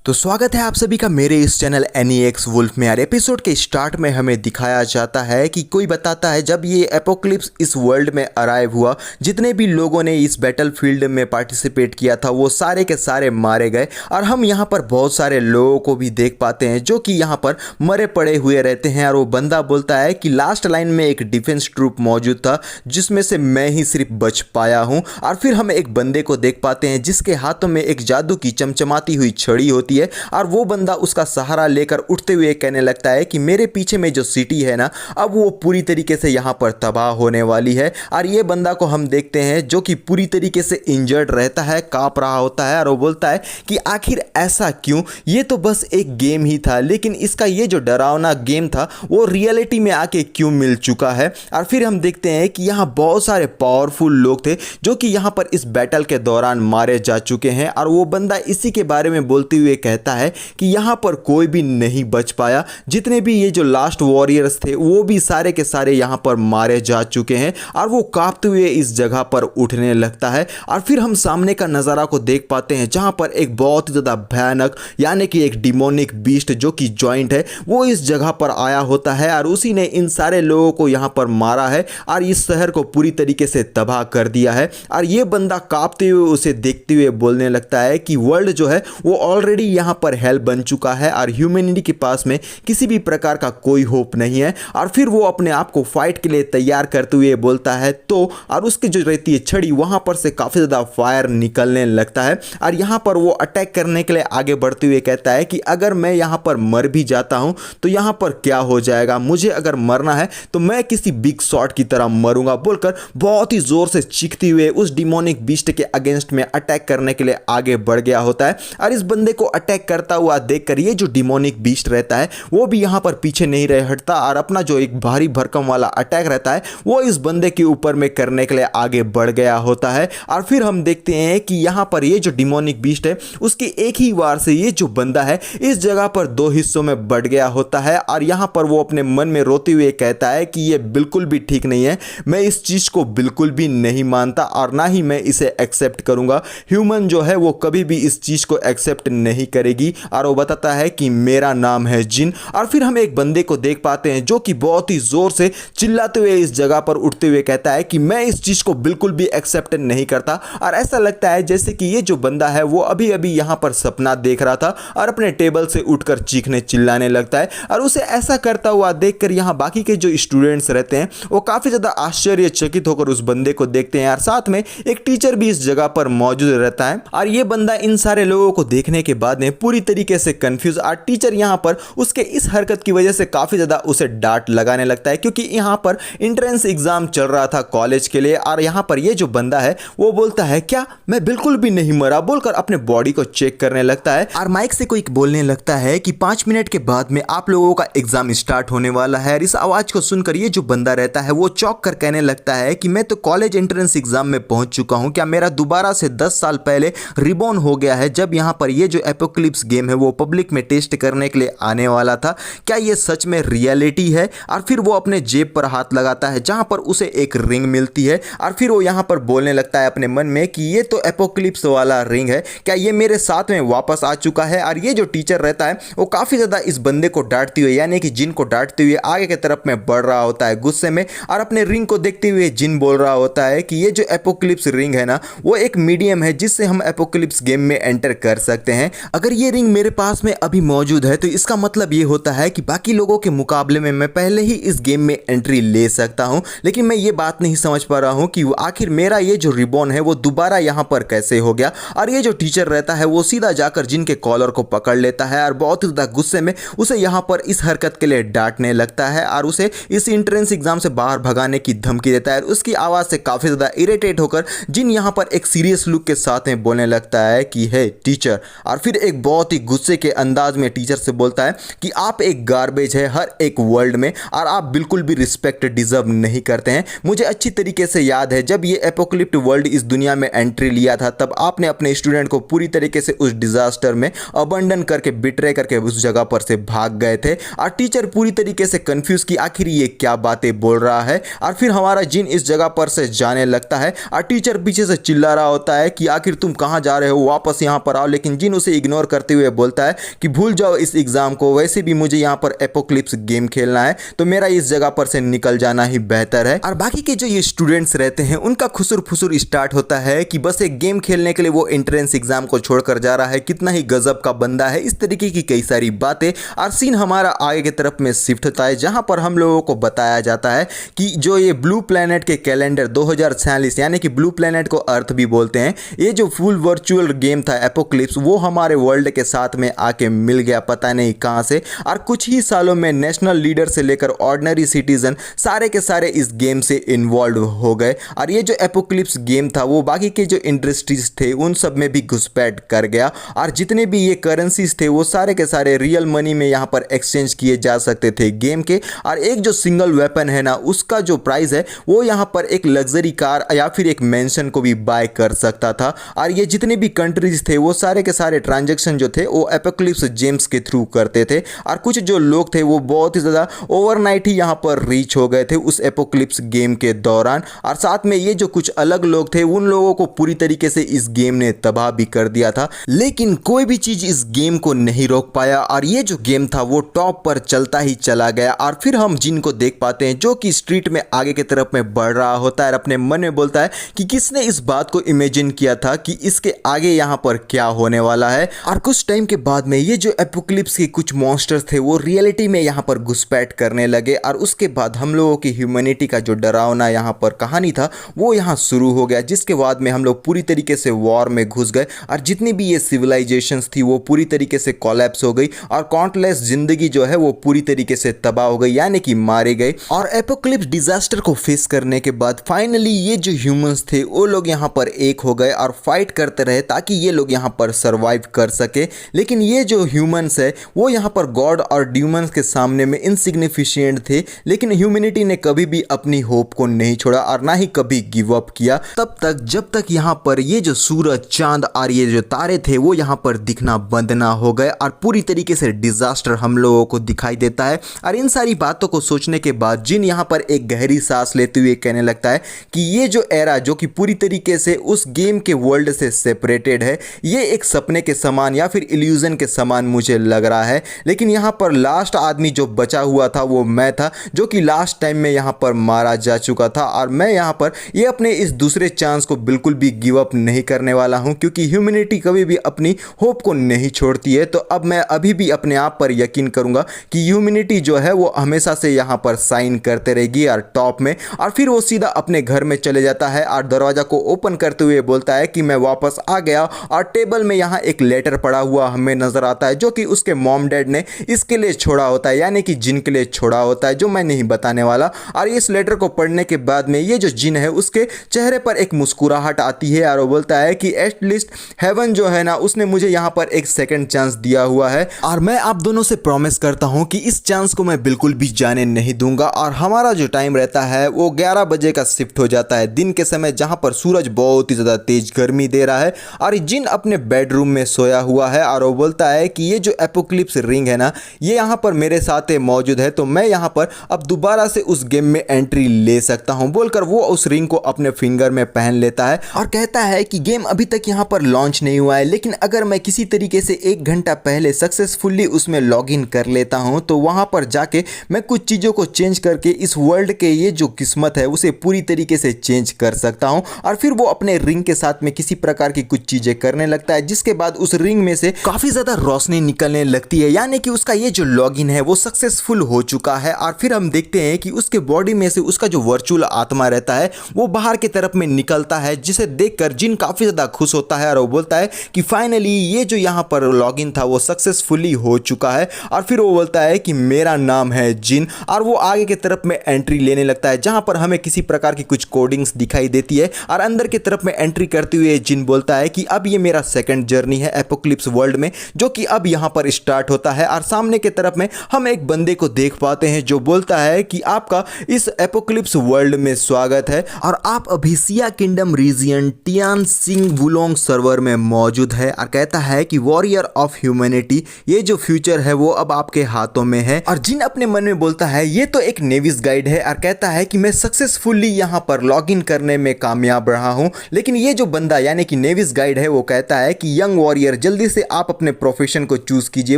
तो स्वागत है आप सभी का मेरे इस चैनल एनीएक्स वुल्फ में। यार एपिसोड के स्टार्ट में हमें दिखाया जाता है कि कोई बताता है जब ये एपोक्लिप्स इस वर्ल्ड में अराइव हुआ, जितने भी लोगों ने इस बैटलफील्ड में पार्टिसिपेट किया था वो सारे के सारे मारे गए। और हम यहाँ पर बहुत सारे लोगों को भी देख पाते हैं जो कि यहाँ पर मरे पड़े हुए रहते हैं। और वो बंदा बोलता है कि लास्ट लाइन में एक डिफेंस ट्रूप मौजूद था जिसमें से मैं ही सिर्फ बच पाया हूँ। और फिर हम एक बंदे को देख पाते हैं जिसके हाथों में एक जादू की चमचमाती हुई छड़ी होती है और वो बंदा उसका सहारा लेकर उठते हुए कहने लगता है कि मेरे पीछे में जो सिटी है ना, अब वो पूरी तरीके से यहाँ पर तबाह होने वाली है। और ये बंदा को हम देखते हैं जो कि पूरी तरीके से इंजर्ड रहता है, कांप रहा होता है। और वो बोलता है कि आखिर ऐसा क्यों, ये तो बस एक गेम ही था, लेकिन इसका ये जो डरावना गेम था वो रियलिटी में आके क्यों मिल चुका है। और फिर हम देखते हैं कि यहाँ बहुत सारे पावरफुल लोग थे जो कि यहाँ पर इस बैटल के दौरान मारे जा चुके हैं। और वो बंदा इसी के बारे में बोलते हुए कहता है कि यहां पर कोई भी नहीं बच पाया, जितने भी ये जो लास्ट वॉरियर्स थे वो भी सारे के सारे यहां पर मारे जा चुके हैं। और वो कांपते हुए इस जगह पर उठने लगता है। और फिर हम सामने का नज़ारा को देख पाते हैं जहां पर एक बहुत ही ज़्यादा भयानक यानी कि एक डिमोनिक बीस्ट जो कि जॉइंट है वो इस जगह पर आया होता है और उसी ने इन सारे लोगों को यहां पर मारा है और इस शहर को पूरी तरीके से तबाह कर दिया है। और ये बंदा कांपते हुए उसे देखते हुए बोलने लगता है कि वर्ल्ड जो है वो ऑलरेडी यहाँ पर हेल बन चुका है और ह्यूमैनिटी के पास में किसी भी प्रकार का कोई होप नहीं है। और फिर वो अपने आप को फाइट के लिए तैयार करते हुए बोलता है तो, और उसकी जो रहती है छड़ी वहां पर से काफी ज्यादा फायर निकलने लगता है। और यहां पर वो अटैक करने के लिए आगे बढ़ते हुए कहता है कि अगर मैं यहां पर मर भी जाता हूं तो यहां पर क्या हो जाएगा, मुझे अगर मरना है तो मैं किसी बिग शॉट की तरह मरूंगा, बोलकर बहुत ही जोर से चीखते हुए उस डिमोनिक बीस्ट के अगेंस्ट में अटैक करने के लिए आगे बढ़ गया होता है। और इस बंदे को अटैक करता हुआ देखकर ये जो डिमोनिक बीस्ट रहता है वो भी यहां पर पीछे नहीं रह हटता और अपना जो एक भारी भरकम वाला अटैक रहता है वो इस बंदे के ऊपर में करने के लिए आगे बढ़ गया होता है। और फिर हम देखते हैं कि यहां पर ये जो डिमोनिक बीस्ट है उसकी एक ही वार से ये जो बंदा है इस जगह पर दो हिस्सों में बढ़ गया होता है। और यहां पर वो अपने मन में रोते हुए कहता है कि ये बिल्कुल भी ठीक नहीं है, मैं इस चीज को बिल्कुल भी नहीं मानता और ना ही मैं इसे एक्सेप्ट करूंगा। ह्यूमन जो है वो कभी भी इस चीज को एक्सेप्ट नहीं करेगी। और वो बताता है कि मेरा नाम है जिन। और फिर हम एक बंदे को देख पाते हैं जो कि बहुत ही जोर से चिल्लाते हुए इस जगह पर उठते हुए कहता है कि मैं इस चीज को बिल्कुल भी एक्सेप्ट नहीं करता। और ऐसा लगता है जैसे कि ये जो बंदा है वो अभी अभी यहां पर सपना देख रहा था और अपने टेबल से उठकर चीखने चिल्लाने लगता है। और उसे ऐसा करता हुआ देखकर यहां बाकी के जो स्टूडेंट्स रहते हैं वो काफी ज्यादा आश्चर्यचकित होकर उस बंदे को देखते हैं। और साथ में एक टीचर भी इस जगह पर मौजूद रहता है। और ये बंदा इन सारे लोगों को देखने के बाद में पूरी तरीके से कंफ्यूज, और टीचर यहां पर उसके इस हरकत की वजह से काफी ज्यादा उसे डांट लगाने लगता है क्योंकि यहां पर एंट्रेंस एग्जाम चल रहा था कॉलेज के लिए। और यहां पर ये जो बंदा है वो बोलता है क्या मैं बिल्कुल भी नहीं मरा, बोलकर अपने बॉडी को चेक करने लगता है। और माइक से कोई बोलने लगता है कि 5 मिनट के बाद में आप लोगों का एग्जाम स्टार्ट होने वाला है। और इस आवाज को सुनकर ये जो बंदा रहता है वो चौंक कर कहने लगता है कि मैं तो कॉलेज एंट्रेंस एग्जाम में पहुंच चुका हूं, क्या मेरा दोबारा से 10 साल पहले रिबॉर्न हो गया है जब यहां पर ये जो एपोक्लिप्स गेम है वो पब्लिक में टेस्ट करने के लिए आने वाला था, क्या ये सच में रियलिटी है। और फिर वो अपने जेब पर हाथ लगाता है जहां पर उसे एक रिंग मिलती है। और फिर वो यहां पर बोलने लगता है अपने मन में कि ये तो एपोक्लिप्स वाला रिंग है, क्या ये मेरे साथ में वापस आ चुका है। और ये जो टीचर रहता है वो काफी ज्यादा इस बंदे को डांटते हुए यानी कि जिन को डांटते हुए आगे की तरफ में बढ़ रहा होता है गुस्से में। और अपने रिंग को देखते हुए जिन बोल रहा होता है कि ये जो एपोक्लिप्स रिंग है ना वो एक मीडियम है जिससे हम एपोक्लिप्स गेम में एंटर कर सकते हैं। अगर ये रिंग मेरे पास में अभी मौजूद है तो इसका मतलब ये होता है कि बाकी लोगों के मुकाबले में मैं पहले ही इस गेम में एंट्री ले सकता हूं। लेकिन मैं ये बात नहीं समझ पा रहा हूं कि आखिर मेरा ये जो रिबॉन है वो दोबारा यहां पर कैसे हो गया। और ये जो टीचर रहता है वो सीधा जाकर जिन के कॉलर को पकड़ लेता है और बहुत ही ज्यादा गुस्से में उसे यहां पर इस हरकत के लिए डांटने लगता है और उसे इस एंट्रेंस एग्जाम से बाहर भगाने की धमकी देता है। उसकी आवाज से काफी ज्यादा इरिटेट होकर जिन यहां पर एक सीरियस लुक के साथ में बोलने लगता है कि हे टीचर। और फिर एक बहुत ही गुस्से के अंदाज में टीचर से बोलता है कि आप एक गार्बेज है हर एक वर्ल्ड में और आप बिल्कुल भी रिस्पेक्ट डिजर्व नहीं करते हैं। मुझे अच्छी तरीके से याद है जब ये एपोक्लिप्ट वर्ल्ड इस दुनिया में एंट्री लिया था तब आपने अपने स्टूडेंट को पूरी तरीके से उस डिजास्टर में अबंडन करके बिट्रे करके उस जगह पर से भाग गए थे। और टीचर पूरी तरीके से कंफ्यूज कि आखिर ये क्या बातें बोल रहा है। और फिर हमारा जिन इस जगह पर से जाने लगता है और टीचर पीछे से चिल्ला रहा होता है कि आखिर तुम कहां जा रहे हो, वापस यहां पर आओ। लेकिन जिन उसे इग्नोर इग्नोर करते हुए बोलता है कि भूल जाओ इस एग्जाम को, वैसे भी मुझे यहाँ पर एपोक्लिप्स गेम खेलना है, तो मेरा इस जगह पर से निकल जाना ही बेहतर है। और बाकी के जो ये स्टूडेंट्स रहते हैं उनका खुसुर फुसुर स्टार्ट होता है कि बस एक गेम खेलने के लिए वो एंट्रेंस एग्जाम को छोड़कर जा रहा है, कितना ही गजब का बंदा है, इस तरीके की कई सारी बातें। और सीन हमारा आगे की तरफ में शिफ्ट होता है जहां पर हम लोगों को बताया जाता है कि जो ये ब्लू प्लेनेट के कैलेंडर 2046 यानी कि ब्लू प्लेनेट को अर्थ भी बोलते हैं, ये जो फुल वर्चुअल गेम था एपोक्लिप्स, वो हमारे वर्ल्ड के साथ में आके मिल गया पता नहीं कहां से। और कुछ ही सालों में नेशनल लीडर से लेकर ऑर्डिनरी सिटीजन सारे के सारे इस गेम से इन्वॉल्व हो गए। और ये जो एपोक्लिप्स गेम था वो बाकी के जो इंडस्ट्रीज थे उन सब में भी घुसपैठ कर गया। और जितने भी ये करेंसीज थे वो सारे के सारे रियल मनी में यहाँ पर एक्सचेंज किए जा सकते थे गेम के। और एक जो सिंगल वेपन है ना, उसका जो प्राइस है वो यहाँ पर एक लग्जरी कार या फिर एक मेंशन को भी बाय कर सकता था। और ये जितने भी कंट्रीज थे वो सारे के सारे ट्रांजैक्शन जो थे वो एपोक्लिप्स गेम्स के थ्रू करते थे। और कुछ जो लोग थे वो बहुत ही ज़्यादा ओवरनाइट ही यहाँ पर रीच हो गए थे उस एपोक्लिप्स गेम के दौरान। और साथ में ये जो कुछ अलग लोग थे उन लोगों को पूरी तरीके से इस गेम ने तबाह भी कर दिया था। लेकिन कोई भी चीज़ इस गेम को नहीं रोक पाया और ये जो गेम था वो टॉप पर चलता ही चला गया। और फिर हम जिन को देख पाते हैं जो कि स्ट्रीट में आगे की तरफ में बढ़ रहा होता है और अपने मन में बोलता है कि किसने इस बात को इमेजिन किया था कि इसके आगे यहाँ पर क्या होने वाला है। और कुछ टाइम के बाद में ये जो एपोक्लिप्स के कुछ मॉन्स्टर्स थे वो रियलिटी में यहाँ पर घुसपैठ करने लगे। और उसके बाद हम लोगों की ह्यूमैनिटी का जो डरावना यहाँ पर कहानी था वो यहाँ शुरू हो गया, जिसके बाद में हम लोग पूरी तरीके से वॉर में घुस गए। और जितनी भी ये सिविलाइजेशंस थी वो पूरी तरीके से कोलैप्स हो गई और काउंटलेस जिंदगी जो है वो पूरी तरीके से तबाह हो गई, यानी कि मारे गए। और एपोक्लिप्स डिजास्टर को फेस करने के बाद फाइनली ये जो ह्यूमंस थे वो लोग यहाँ पर एक हो गए और फाइट करते रहे ताकि ये लोग यहाँ पर सरवाइव कर सके। लेकिन ये जो ह्यूमंस है वो यहाँ पर गॉड और ड्यूमंस के सामने में इनसिग्निफिशिएंट थे। लेकिन ह्यूमैनिटी ने कभी भी अपनी होप को नहीं छोड़ा और ना ही कभी गिव अप किया, तब तक जब तक यहाँ पर ये जो सूरज, चांद और ये जो तारे थे वो यहाँ पर दिखना बंद ना हो गए और पूरी तरीके से डिजास्टर हम लोगों को दिखाई देता है। और इन सारी बातों को सोचने के बाद जिन यहाँ पर एक गहरी सांस लेते हुए कहने लगता है कि ये जो एरा जो कि पूरी तरीके से उस गेम के वर्ल्ड से सेपरेटेड है, ये एक सपने के समान या फिर इल्यूजन के समान मुझे लग रहा है। लेकिन यहाँ पर लास्ट आदमी जो बचा हुआ था वो मैं था, जो कि लास्ट टाइम में यहाँ पर मारा जा चुका था। और मैं यहाँ पर ये अपने इस दूसरे चांस को बिल्कुल भी गिव अप नहीं करने वाला हूँ, क्योंकि ह्यूमैनिटी कभी भी अपनी होप को नहीं छोड़ती है। तो अब मैं अभी भी अपने आप पर यकीन करूँगा कि ह्यूमैनिटी जो है वो हमेशा से यहाँ पर साइन करते रहेगी और टॉप में। और फिर वो सीधा अपने घर में चले जाता है और दरवाज़ा को ओपन करते हुए बोलता है कि मैं वापस आ गया। और टेबल में यहाँ एक लेटर पड़ा हुआ हमें नज़र आता है जो कि उसके मॉम डैड ने इसके लिए छोड़ा होता है, यानी कि जिन के लिए छोड़ा होता है, जो मैं नहीं बताने वाला। और इस लेटर को पढ़ने के बाद में ये जो जिन है उसके चेहरे पर एक मुस्कुराहट आती है और वो बोलता है कि एटलीस्ट हेवन जो है ना उसने मुझे यहाँ पर एक सेकंड चांस दिया हुआ है और मैं आप दोनों से प्रॉमिस करता हूँ कि इस चांस को मैं बिल्कुल भी जाने नहीं दूंगा। और हमारा जो टाइम रहता है वो 11 बजे का शिफ्ट हो जाता है दिन के समय, जहाँ पर सूरज बहुत ही ज़्यादा तेज गर्मी दे रहा है और जिन अपने बेडरूम में सोया हुआ है और वो बोलता है कि ये जो एपोक्लिप्स रिंग है ना ये यहाँ पर मेरे साथ मौजूद है, तो मैं यहाँ पर अब दोबारा से उस गेम में एंट्री ले सकता हूँ बोलकर वो उस रिंग को अपने फिंगर में पहन लेता है और कहता है कि गेम अभी तक यहाँ पर लॉन्च नहीं हुआ है, लेकिन अगर मैं किसी तरीके से 1 घंटा पहले सक्सेसफुली उसमें लॉगिन कर लेता हूँ तो वहाँ पर जाके मैं कुछ चीज़ों को चेंज करके इस वर्ल्ड के ये जो किस्मत है उसे पूरी तरीके से चेंज कर सकता हूँ। और फिर वो अपने रिंग के साथ में किसी प्रकार की कुछ चीज़ें करने लगता है, जिसके बाद उस रिंग में से काफ़ी ज़्यादा रोशनी निकलने लगती है, यानी कि उसका ये जो लॉगिन है वो सक्सेसफुल हो चुका है। और फिर हम देखते हैं कि उसके बॉडी में से उसका जो वर्चुअल आत्मा रहता है वो बाहर की तरफ में निकलता है, जिसे देखकर जिन काफ़ी ज़्यादा खुश होता है और वो बोलता है कि फाइनली ये जो यहाँ पर लॉगिन था वो सक्सेसफुली हो चुका है। और फिर वो बोलता है कि मेरा नाम है जिन, और वो आगे की तरफ में एंट्री लेने लगता है जहाँ पर हमें किसी प्रकार की कुछ कोडिंग्स दिखाई देती है और अंदर की तरफ में एंट्री करते हुए जिन बोलता है कि अब ये मेरा सेकंड जर्नी है एपोक्लिप्स वर्ल्ड में, जो कि अब यहाँ पर स्टार्ट होता है। और सामने की तरफ में हम एक बंदे को देख पाते हैं जो बोलता है कि आपका इस एपोक्लिप्स वर्ल्ड में स्वागत है और आप अभी सिया किंगडम रीजियन टियान सिंग वुलोंग सर्वर में मौजूद है। और कहता है कि वॉरियर ऑफ ह्यूमैनिटी, ये जो फ्यूचर है वो अब आपके हाथों में है। और जिन अपने मन में बोलता है ये तो एक नेविस गाइड है और कहता है कि मैं सक्सेसफुली यहाँ पर लॉगिन करने में कामयाब रहा हूँ। लेकिन ये जो बंदा यानी कि नेविस गाइड है वो कहता है कि यंग वॉरियर जल्दी से आप अपने प्रोफेशन को चूज कीजिए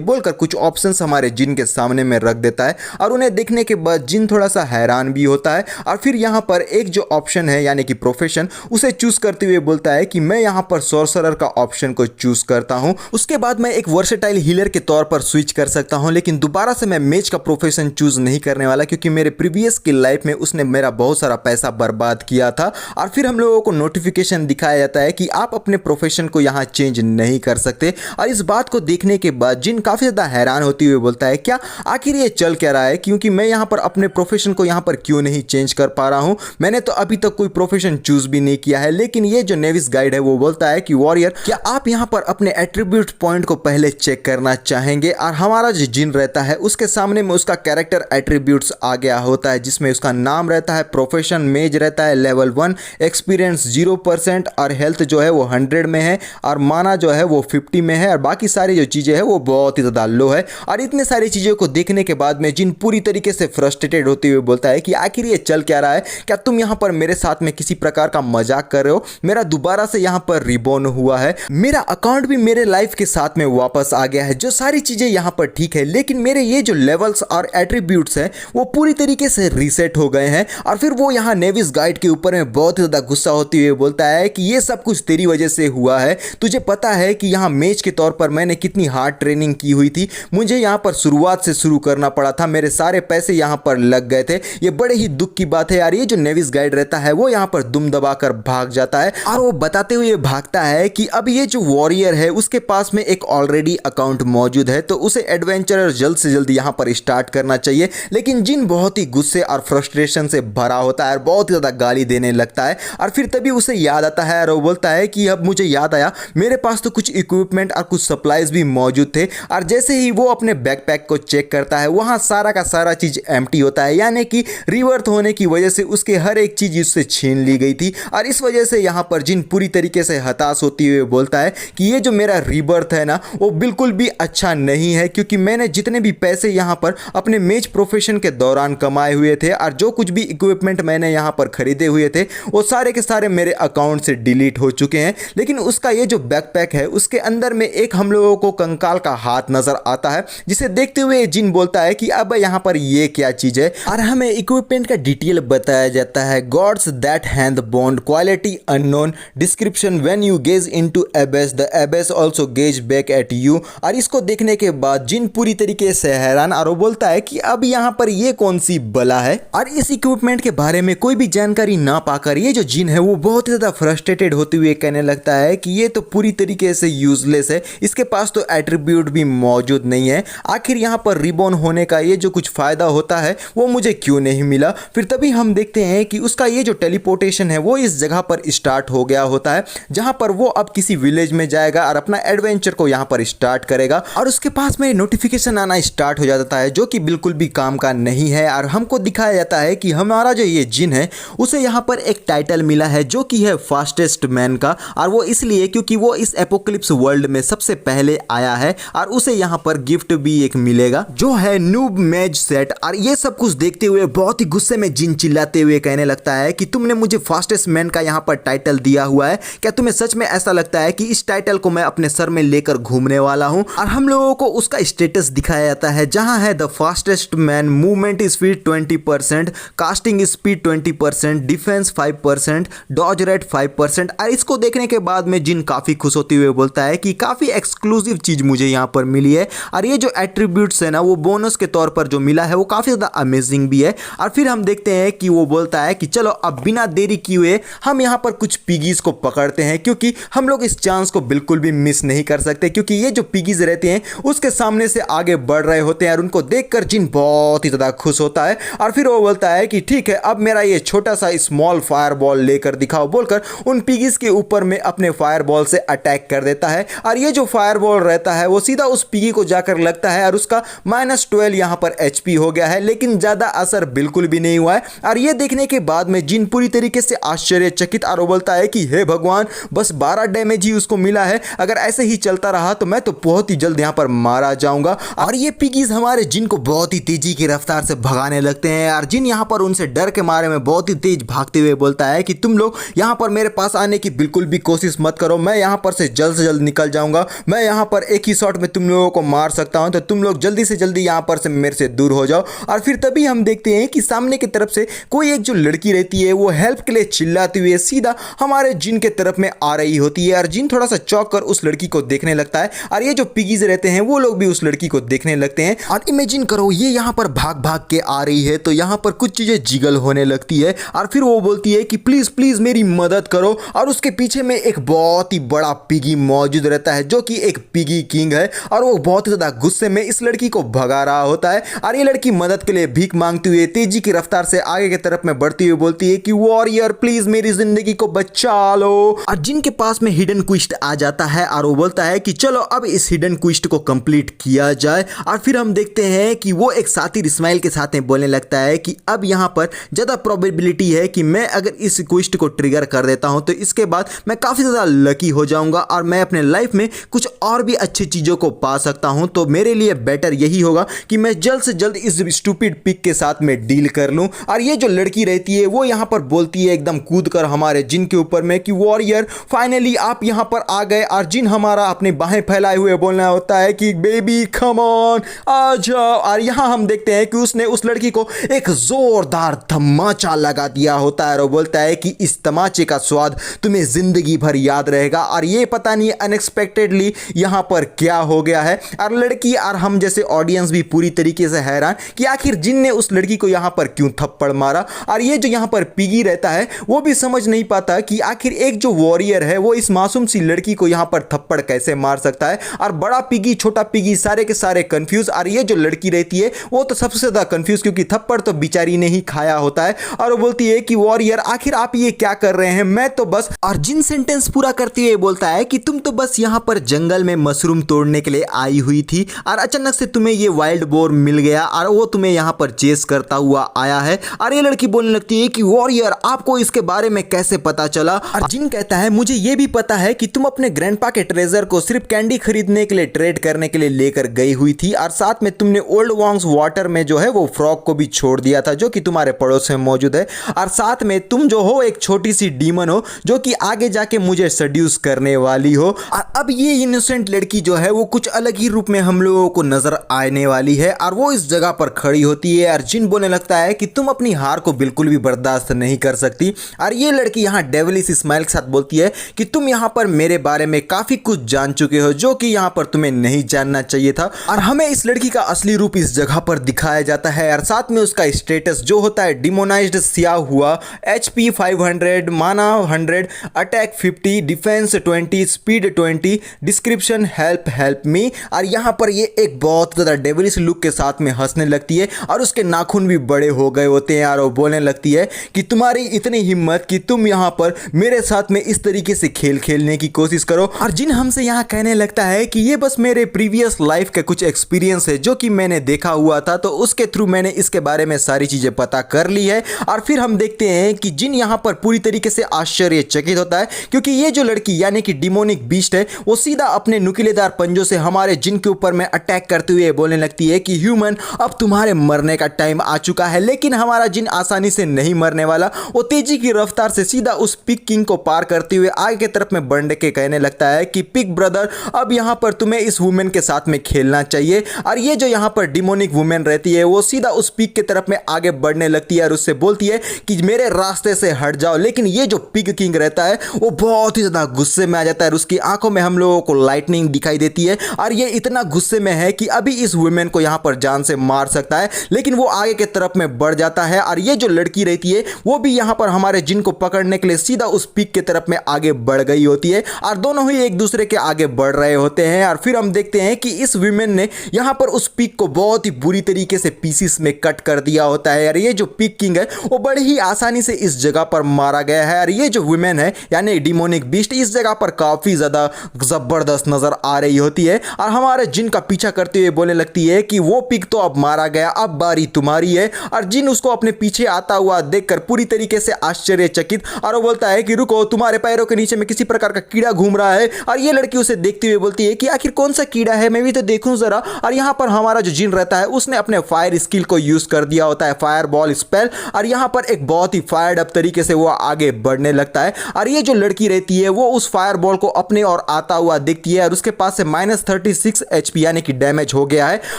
बोलकर कुछ ऑप्शंस हमारे जिन के सामने में रख देता है। और उन्हें देखने के बाद जिन थोड़ा सा हैरान भी होता है और फिर यहाँ पर एक जो ऑप्शन है यानी कि प्रोफेशन उसे चूज करते हुए बोलता है कि मैं यहाँ पर सॉर्सरर का ऑप्शन को चूज करता हूँ। उसके बाद मैं एक वर्सेटाइल हीलर के तौर पर स्विच कर सकता हूँ, लेकिन दोबारा से मैं मेज का प्रोफेशन चूज नहीं करने वाला क्योंकि मेरे प्रीवियस की लाइफ में उसने मेरा बहुत सारा पैसा बर्बाद किया था। और फिर हम लोगों को नोटिफिकेशन दिखाया जाता है कि आप अपने प्रोफेशन को यहाँ चेंज नहीं कर सकते। और इस बात को देखने के बाद जिन काफी ज्यादा हैरान होती हुए बोलता है क्या आखिर ये चल क्या रहा है, क्योंकि मैं यहाँ पर अपने प्रोफेशन को यहाँ पर क्यों नहीं चेंज कर पा रहा हूँ, मैंने तो अभी तक कोई प्रोफेशन चूज भी नहीं किया है। लेकिन ये जो नेविस गाइड है वो बोलता है कि वॉरियर क्या आप यहाँ पर अपने एट्रीब्यूट पॉइंट को पहले चेक करना चाहेंगे। और हमारा जो जिन रहता है उसके सामने में उसका कैरेक्टर एट्रीब्यूट्स आ गया होता है जिसमें उसका नाम रहता है, प्रोफेशन मेज रहता है लेवल 1, एक्सपीरियंस 0% और हेल्थ जो है वो 100 में है और माना जो है वो 50 में है और बाकी सारी जो चीज़ें हैं वो बहुत ही ज़्यादा लो है। और इतने सारी चीज़ों को देखने के बाद में जिन पूरी तरीके से फ्रस्ट्रेटेड होते हुए बोलता है कि आखिर ये चल क्या रहा है, क्या तुम यहाँ पर मेरे साथ में किसी प्रकार का मजाक कर रहे हो, मेरा दोबारा से यहाँ पर रिबॉर्न हुआ है, मेरा अकाउंट भी मेरे लाइफ के साथ में वापस आ गया है, जो सारी चीज़ें यहाँ पर ठीक है, लेकिन मेरे ये जो लेवल्स और एट्रीब्यूट्स हैं वो पूरी तरीके से रीसेट हो गए हैं। और फिर वो यहाँ नेविस गाइड के ऊपर में बहुत ही ज़्यादा गुस्सा होते हुए बोलता है कि ये सब कुछ तेरी वजह से हुआ है, तुझे पता है कि यहाँ मेज के तौर पर मैंने कितनी हार्ड ट्रेनिंग की हुई थी, मुझे यहाँ पर शुरुआत से शुरू करना पड़ा था, मेरे सारे पैसे यहाँ पर लग गए थे, ये बड़े ही दुख की बात है यार। ये जो नेविस गाइड रहता है वो यहाँ पर दुम दबाकर भाग जाता है और वो बताते हुए भागता है कि अब ये जो वॉरियर है उसके पास में एक ऑलरेडी अकाउंट मौजूद है तो उसे एडवेंचर जल्द से जल्द यहाँ पर स्टार्ट करना चाहिए। लेकिन जिन बहुत ही गुस्से और फ्रस्ट्रेशन से भरा होता है और बहुत ही ज़्यादा गाली देने लगता है और फिर तभी उसे याद आता है और वो बोलता है कि अब मुझे याद आया मेरे पास तो कुछ इक्विपमेंट और कुछ सप्लाईज भी मौजूद थे। और जैसे ही वो अपने बैकपैक को चेक करता है वहाँ सारा का सारा चीज़ एम्प्टी होता है, यानी कि रिवर्थ होने की वजह से उसके हर एक चीज़ उससे छीन ली गई थी। और इस वजह से यहाँ पर जिन पूरी तरीके से हताश होती हुए बोलता है कि ये जो मेरा रीबर्थ है ना वो बिल्कुल भी अच्छा नहीं है, क्योंकि मैंने जितने भी पैसे यहाँ पर अपने मेज प्रोफेशन के दौरान कमाए हुए थे और जो कुछ भी इक्विपमेंट मैंने यहाँ पर खरीदे हुए थे वो सारे के सारे मेरे अकाउंट से डिलीट हो चुके हैं। लेकिन उसका ये जो बैकपैक है उसके अंदर में एक हम लोगों को कंकाल का हाथ नजर आता है, जिसे देखते हुए जिन बोलता है कि अब यहाँ पर ये क्या चीज़ है। और हमें इक्विपमेंट का डिटेल बताया जाता है, gods that hand bond, quality unknown, description when you gauge into Abyss the Abyss also gauge back at you. और इसको देखने के बाद जिन पूरी तरीके से हैरान और वो बोलता है कि अब यहाँ पर ये कौन सी बला है। और इस इक्विपमेंट के बारे में कोई भी जानकारी ना पाकर ये जो जिन है वो बहुत ज़्यादा फ्रस्ट्रेटेड होते हुए कहने लगता है कि ये तो पूरी तरीके से यूजलेस है, इसके पास तो एट्रीब्यूट भी मौजूद नहीं है, आखिर यहाँ पर रिबॉर्न होने का ये जो कुछ फ़ायदा होता है वो मुझे क्यों नहीं मिला। फिर तभी हम देखते हैं कि उसका ये जो टेलीपोर्टेशन है वो इस जगह पर स्टार्ट हो गया होता है जहाँ पर वो अब किसी विलेज में जाएगा और अपना एडवेंचर को यहाँ पर स्टार्ट करेगा। और उसके पास में नोटिफिकेशन आना स्टार्ट हो जाता है जो कि बिल्कुल भी काम का नहीं है। और हमको दिखाया जाता है कि हमारा जो ये जिन है उसे यहाँ पर एक टाइटल मिला है जो कि है फास्टेस्ट मैन का, और वो इसलिए क्योंकि वो इस एपोक्लिप्स वर्ल्ड में सबसे पहले आया है और उसे यहाँ पर गिफ्ट भी एक मिलेगा जो है नूब मेज सेट। और ये सब कुछ देखते हुए बहुत ही गुस्से में जिन चिल्लाते हुए कहने लगता है कि तुमने मुझे फास्टेस्ट मैन का यहाँ पर टाइटल दिया हुआ है, क्या तुम्हें सच में ऐसा लगता है कि इस टाइटल को मैं अपने सर में लेकर घूमने वाला हूँ। और हम लोगों को उसका स्टेटस दिखाया जाता है जहाँ है the fastest man, movement speed 20%, casting speed 20%, defence 5%, dodge rate 5%। और इसको देखने के बाद में जिन काफ़ी खुश होते हुए बोलता है कि काफ़ी एक्सक्लूसिव चीज़ मुझे यहाँ पर मिली है और ये जो एट्रीब्यूट्स है ना वो बोनस के तौर पर जो मिला है वो काफ़ी ज़्यादा अमेजिंग भी है। और फिर हम देखते हैं कि वो बोलता है कि चलो अब बिना देरी किए हम यहाँ पर कुछ पिगीज़ को पकड़ते हैं, क्योंकि हम लोग इस चांस को बिल्कुल भी मिस नहीं कर सकते, क्योंकि ये जो पिगीज़ रहते हैं उसके सामने से आगे बढ़ रहे होते हैं और उनको देखकर जिन बहुत ही ज़्यादा खुश होता है। और फिर वो बोलता है कि ठीक है अब मेरा ये छोटा सा स्मॉल फायर बॉल लेकर दिखाओ बोलकर उन पिगीज़ के ऊपर में अपने फायर बॉल से अटैक कर देता है। और ये जो फायर बॉल रहता है वो सीधा उस पिगी को जाकर लगता है और उसका -12 यहाँ पर HP हो गया है, लेकिन ज़्यादा असर बिल्कुल भी नहीं हुआ है। और ये देखने के बाद में जिन पूरी तरीके से आश्चर्यचकित और बोलता है कि हे भगवान बस 12 डैमेज ही उसको मिला है, अगर ऐसे ही चलता रहा तो मैं तो बहुत ही जल्द यहाँ पर मारा जाऊंगा। और ये पिगीज हमारे जिन को बहुत ही तेजी की रफ्तार से भगाने लगते हैं और जिन यहाँ पर उनसे डर के मारे में बहुत ही तेज भागते हुए बोलता है कि तुम लोग यहाँ पर मेरे पास आने की बिल्कुल भी कोशिश मत करो, मैं यहाँ पर से जल्द निकल जाऊंगा, मैं यहाँ पर एक ही शॉट में तुम लोगों को मार सकता हूँ, तो तुम लोग जल्दी से जल्दी यहाँ पर से मेरे से दूर हो जाओ। और फिर तभी हम देखते हैं कि सामने की तरफ से कोई एक जो लड़की रहती है वो हेल्प के लिए चिल्लाती हुई सीधा हमारे जिन के तरफ में आ रही होती है। और जिन थोड़ा सा चौंक कर उस लड़की को देखने लगता है और ये जो पिगीज रहते हैं वो लोग भी उस लड़की को देखने लगते हैं। और इमेजिन करो ये यहाँ पर भाग भाग के आ रही है, तो यहाँ पर कुछ चीजें जिगल होने लगती है और फिर वो बोलती है कि प्लीज प्लीज मेरी मदद करो। और उसके पीछे में एक बहुत ही बड़ा पिगी मौजूद रहता है जो कि एक पिगी किंग है और वो बहुत ही ज्यादा गुस्से में इस लड़की को भगा रहा होता है। और ये लड़की मदद के लिए भीख मांगते हुए तेजी की रफ्तार से आगे की तरफ में बढ़ती हुई बोलती है कि वॉरियर प्लीज मेरी जिंदगी को बचा लो। और जिनके पास में हिडन क्वेस्ट आ जाता है और वो बोलता है कि चलो अब इस हिडन क्वेस्ट को कंप्लीट किया जाए। और फिर हम देखते हैं कि वो एक साथी इस्माइल के साथ में बोलने लगता है कि अब यहाँ पर ज़्यादा प्रोबेबिलिटी है कि मैं अगर इस क्वेस्ट को ट्रिगर कर देता हूँ तो इसके बाद मैं काफ़ी ज़्यादा लकी हो जाऊँगा और मैं अपने लाइफ में कुछ और भी अच्छी चीज़ों को पा सकता हूँ। तो मेरे लिए बेटर यही होगा कि मैं जल्द से जल्द इस स्टूपिड पिग के साथ में डील कर लूँ। और ये जो लड़की रहती है वो यहाँ पर बोलती है एकदम कूद कर हमारे जिन के ऊपर में कि वॉरियर फाइनली आप यहाँ पर आ गए। और जिन हमारा अपने बाहें फैलाए हुए बोलना होता है कि बेबी कम ऑन आ जाओ। और यहाँ हम देखते हैं कि उसने उस लड़की को एक जोरदार धमाचा लगा दिया होता है और वो बोलता है कि इस तमाचे का स्वाद तुम्हें जिंदगी भर याद रहेगा। और ये पता नहीं अनएक्सपेक्टेडली यहाँ पर क्या हो गया है। और लड़की और हम जैसे ऑडियंस भी पूरी तरीके से हैरान कि आखिर जिन ने उस लड़की को यहाँ पर क्यों थप्पड़ मारा। और ये जो यहाँ पर पिगी रहता है वो भी समझ नहीं पाता कि आखिर एक जो वॉरियर है वो इस मासूम सी लड़की को यहाँ पर थप्पड़ कैसे मार सकता है। और बड़ा पिगी छोटा पिगी सारे के सारे कंफ्यूज। और ये जो लड़की रहती है वो तो सबसे ज्यादा कंफ्यूज क्योंकि थप्पड़ तो बेचारी ने ही खाया होता है। और वो बोलती है कि वॉरियर आखिर आप ये क्या कर रहे हैं, मैं तो बस। और जिन सेंटेंस पूरा करते हुए बोलता है कि तुम तो बस यहाँ पर जंगल में मशरूम तोड़ने के लिए आई हुई थी और अचानक से तुम्हें ये वाइल्ड बोर मिल गया और वो तुम्हें यहाँ पर चेस करता हुआ आया है। और ये लड़की बोलने लगती है कि वॉरियर आपको इसके बारे में कैसे पता चला। और जिन कहता है मुझे ये भी पता है कि तुम अपने ग्रैंडपा के ट्रेजर को सिर्फ कैंडी खरीदने के लिए ट्रेड करने के लिए लेकर गई हुई थी और साथ में तुमने ओल्ड वॉन्ग्स वाटर में जो है वो फ्रॉग को भी छोड़ दिया था जो कि तुम्हारे पड़ोस में मौजूद है। और साथ में तुम जो हो एक छोटी सी डीमन हो जो कि आगे जाके मुझे सड्यूस करने वाली हो। और अब ये इनोसेंट लड़की जो है वो कुछ अलग ही रूप में हम लोगों को नजर आने वाली है और वो इस जगह पर खड़ी होती है। और जिन बोलने लगता है कि तुम अपनी हार को बिल्कुल भी बर्दाश्त नहीं कर सकती। और ये लड़की यहाँ डेविलिश स्माइल के साथ बोलती है कि तुम यहाँ पर मेरे बारे में काफी कुछ जान चुके हो जो कि यहाँ पर तुम्हें नहीं जानना चाहिए था। और हमें इस लड़की का असली रूप इस जगह पर दिखाया जाता है और साथ में उसका स्टेटस जो होता है डिमोनाइज्ड सिया हुआ, HP 500, माना 100, attack 50, defence 20, speed 20, description help me. और यहाँ पर ये एक बहुत ज़्यादा डेविलिश लुक के साथ में हंसने लगती है और उसके नाखून भी बड़े हो गए होते हैं और वो बोलने लगती है कि तुम्हारी इतनी हिम्मत कि तुम यहाँ पर मेरे साथ में इस तरीके से खेल खेलने की कोशिश करो। और जिन हमसे यहाँ कहने लगता है कि ये बस मेरे प्रीवियस लाइफ के कुछ एक्सपीरियंस है जो कि मैंने देखा हुआ था, तो उसके थ्रू मैंने इसके बारे में सारी चीज़ें पता कर ली है। और फिर हम देखते हैं कि जिन यहाँ पर पूरी तरीके से आश्चर्यचकित होता है क्योंकि ये जो लड़की यानी कि डिमोनिक बीस्ट है वो सीधा अपने नुकीलेदार पंजों से हमारे जिन के ऊपर में अटैक करते हुए बोलने लगती है कि ह्यूमन अब तुम्हारे मरने का टाइम आ चुका है। लेकिन हमारा जिन आसानी से नहीं मरने वाला, वो तेजी की रफ्तार से सीधा उस पिग किंग को पार करते हुए आगे की तरफ में बढ़ने के कहने लगता है कि पिग ब्रदर अब यहाँ पर तुम्हें इस वुमेन के साथ में खेलना चाहिए। और ये जो यहाँ पर डिमोनिक वुमेन रहती है वो सीधा उस पिग की तरफ में आगे बढ़ने लगती है और उससे बोलती है कि मेरे रास्ते से हट जाओ। लेकिन ये जो पिग किंग रहता है वो बहुत ही ज़्यादा गुस्से में आ जाता है और उसकी आंखों में हम लोगों को लाइटनिंग दिखाई देती है और ये इतना गुस्से में है कि अभी इस वुमेन को यहाँ पर जान से मार सकता है। लेकिन वो आगे की तरफ में बढ़ जाता है और ये जो लड़की रहती है वो भी यहाँ पर हमारे जिन को पकड़ने के लिए सीधा उस पिग की तरफ में आगे बढ़ गई होती है और दोनों ही एक दूसरे के आगे बढ़ रहे होते हैं। और फिर हम देखते हैं कि इस वुमेन ने यहाँ पर उस पिग को बहुत ही बुरी तरीके से पीसीस में कट कर दिया होता है। और ये जो पिग किंग है वो बड़ी ही आसानी से इस जगह पर मारा गया है। और ये जो वुमेन है यानी डिमोनिक बीस्ट इस जगह पर काफी ज्यादा जबरदस्त नजर आ रही होती है और हमारे जिन का पीछा करते हुए बोलने लगती है कि वो पिग तो अब मारा गया, अब बारी तुम्हारी है। और जिन उसको अपने पीछे आता हुआ देखकर पूरी तरीके से आश्चर्यचकित और वो बोलता है कि रुको, तुम्हारे पैरों के नीचे में किसी प्रकार का कीड़ा घूम रहा है। और ये लड़की उसे देखते हुए बोलती है कि आखिर कौन सा कीड़ा है, मैं भी तो देखूं जरा। और यहाँ पर हमारा जो जिन रहता है उसने अपने फायर स्किल को यूज कर दिया होता है, फायर बॉल स्पेल। और यहाँ पर एक बहुत ही फायर्ड अप तरीके से वो आगे बढ़ने लगता है और ये जो लड़की रहती है वो उस फायर बॉल को अपने और आता हुआ दिखती है और उसके पास से -36 HP यानी कि डैमेज हो गया है।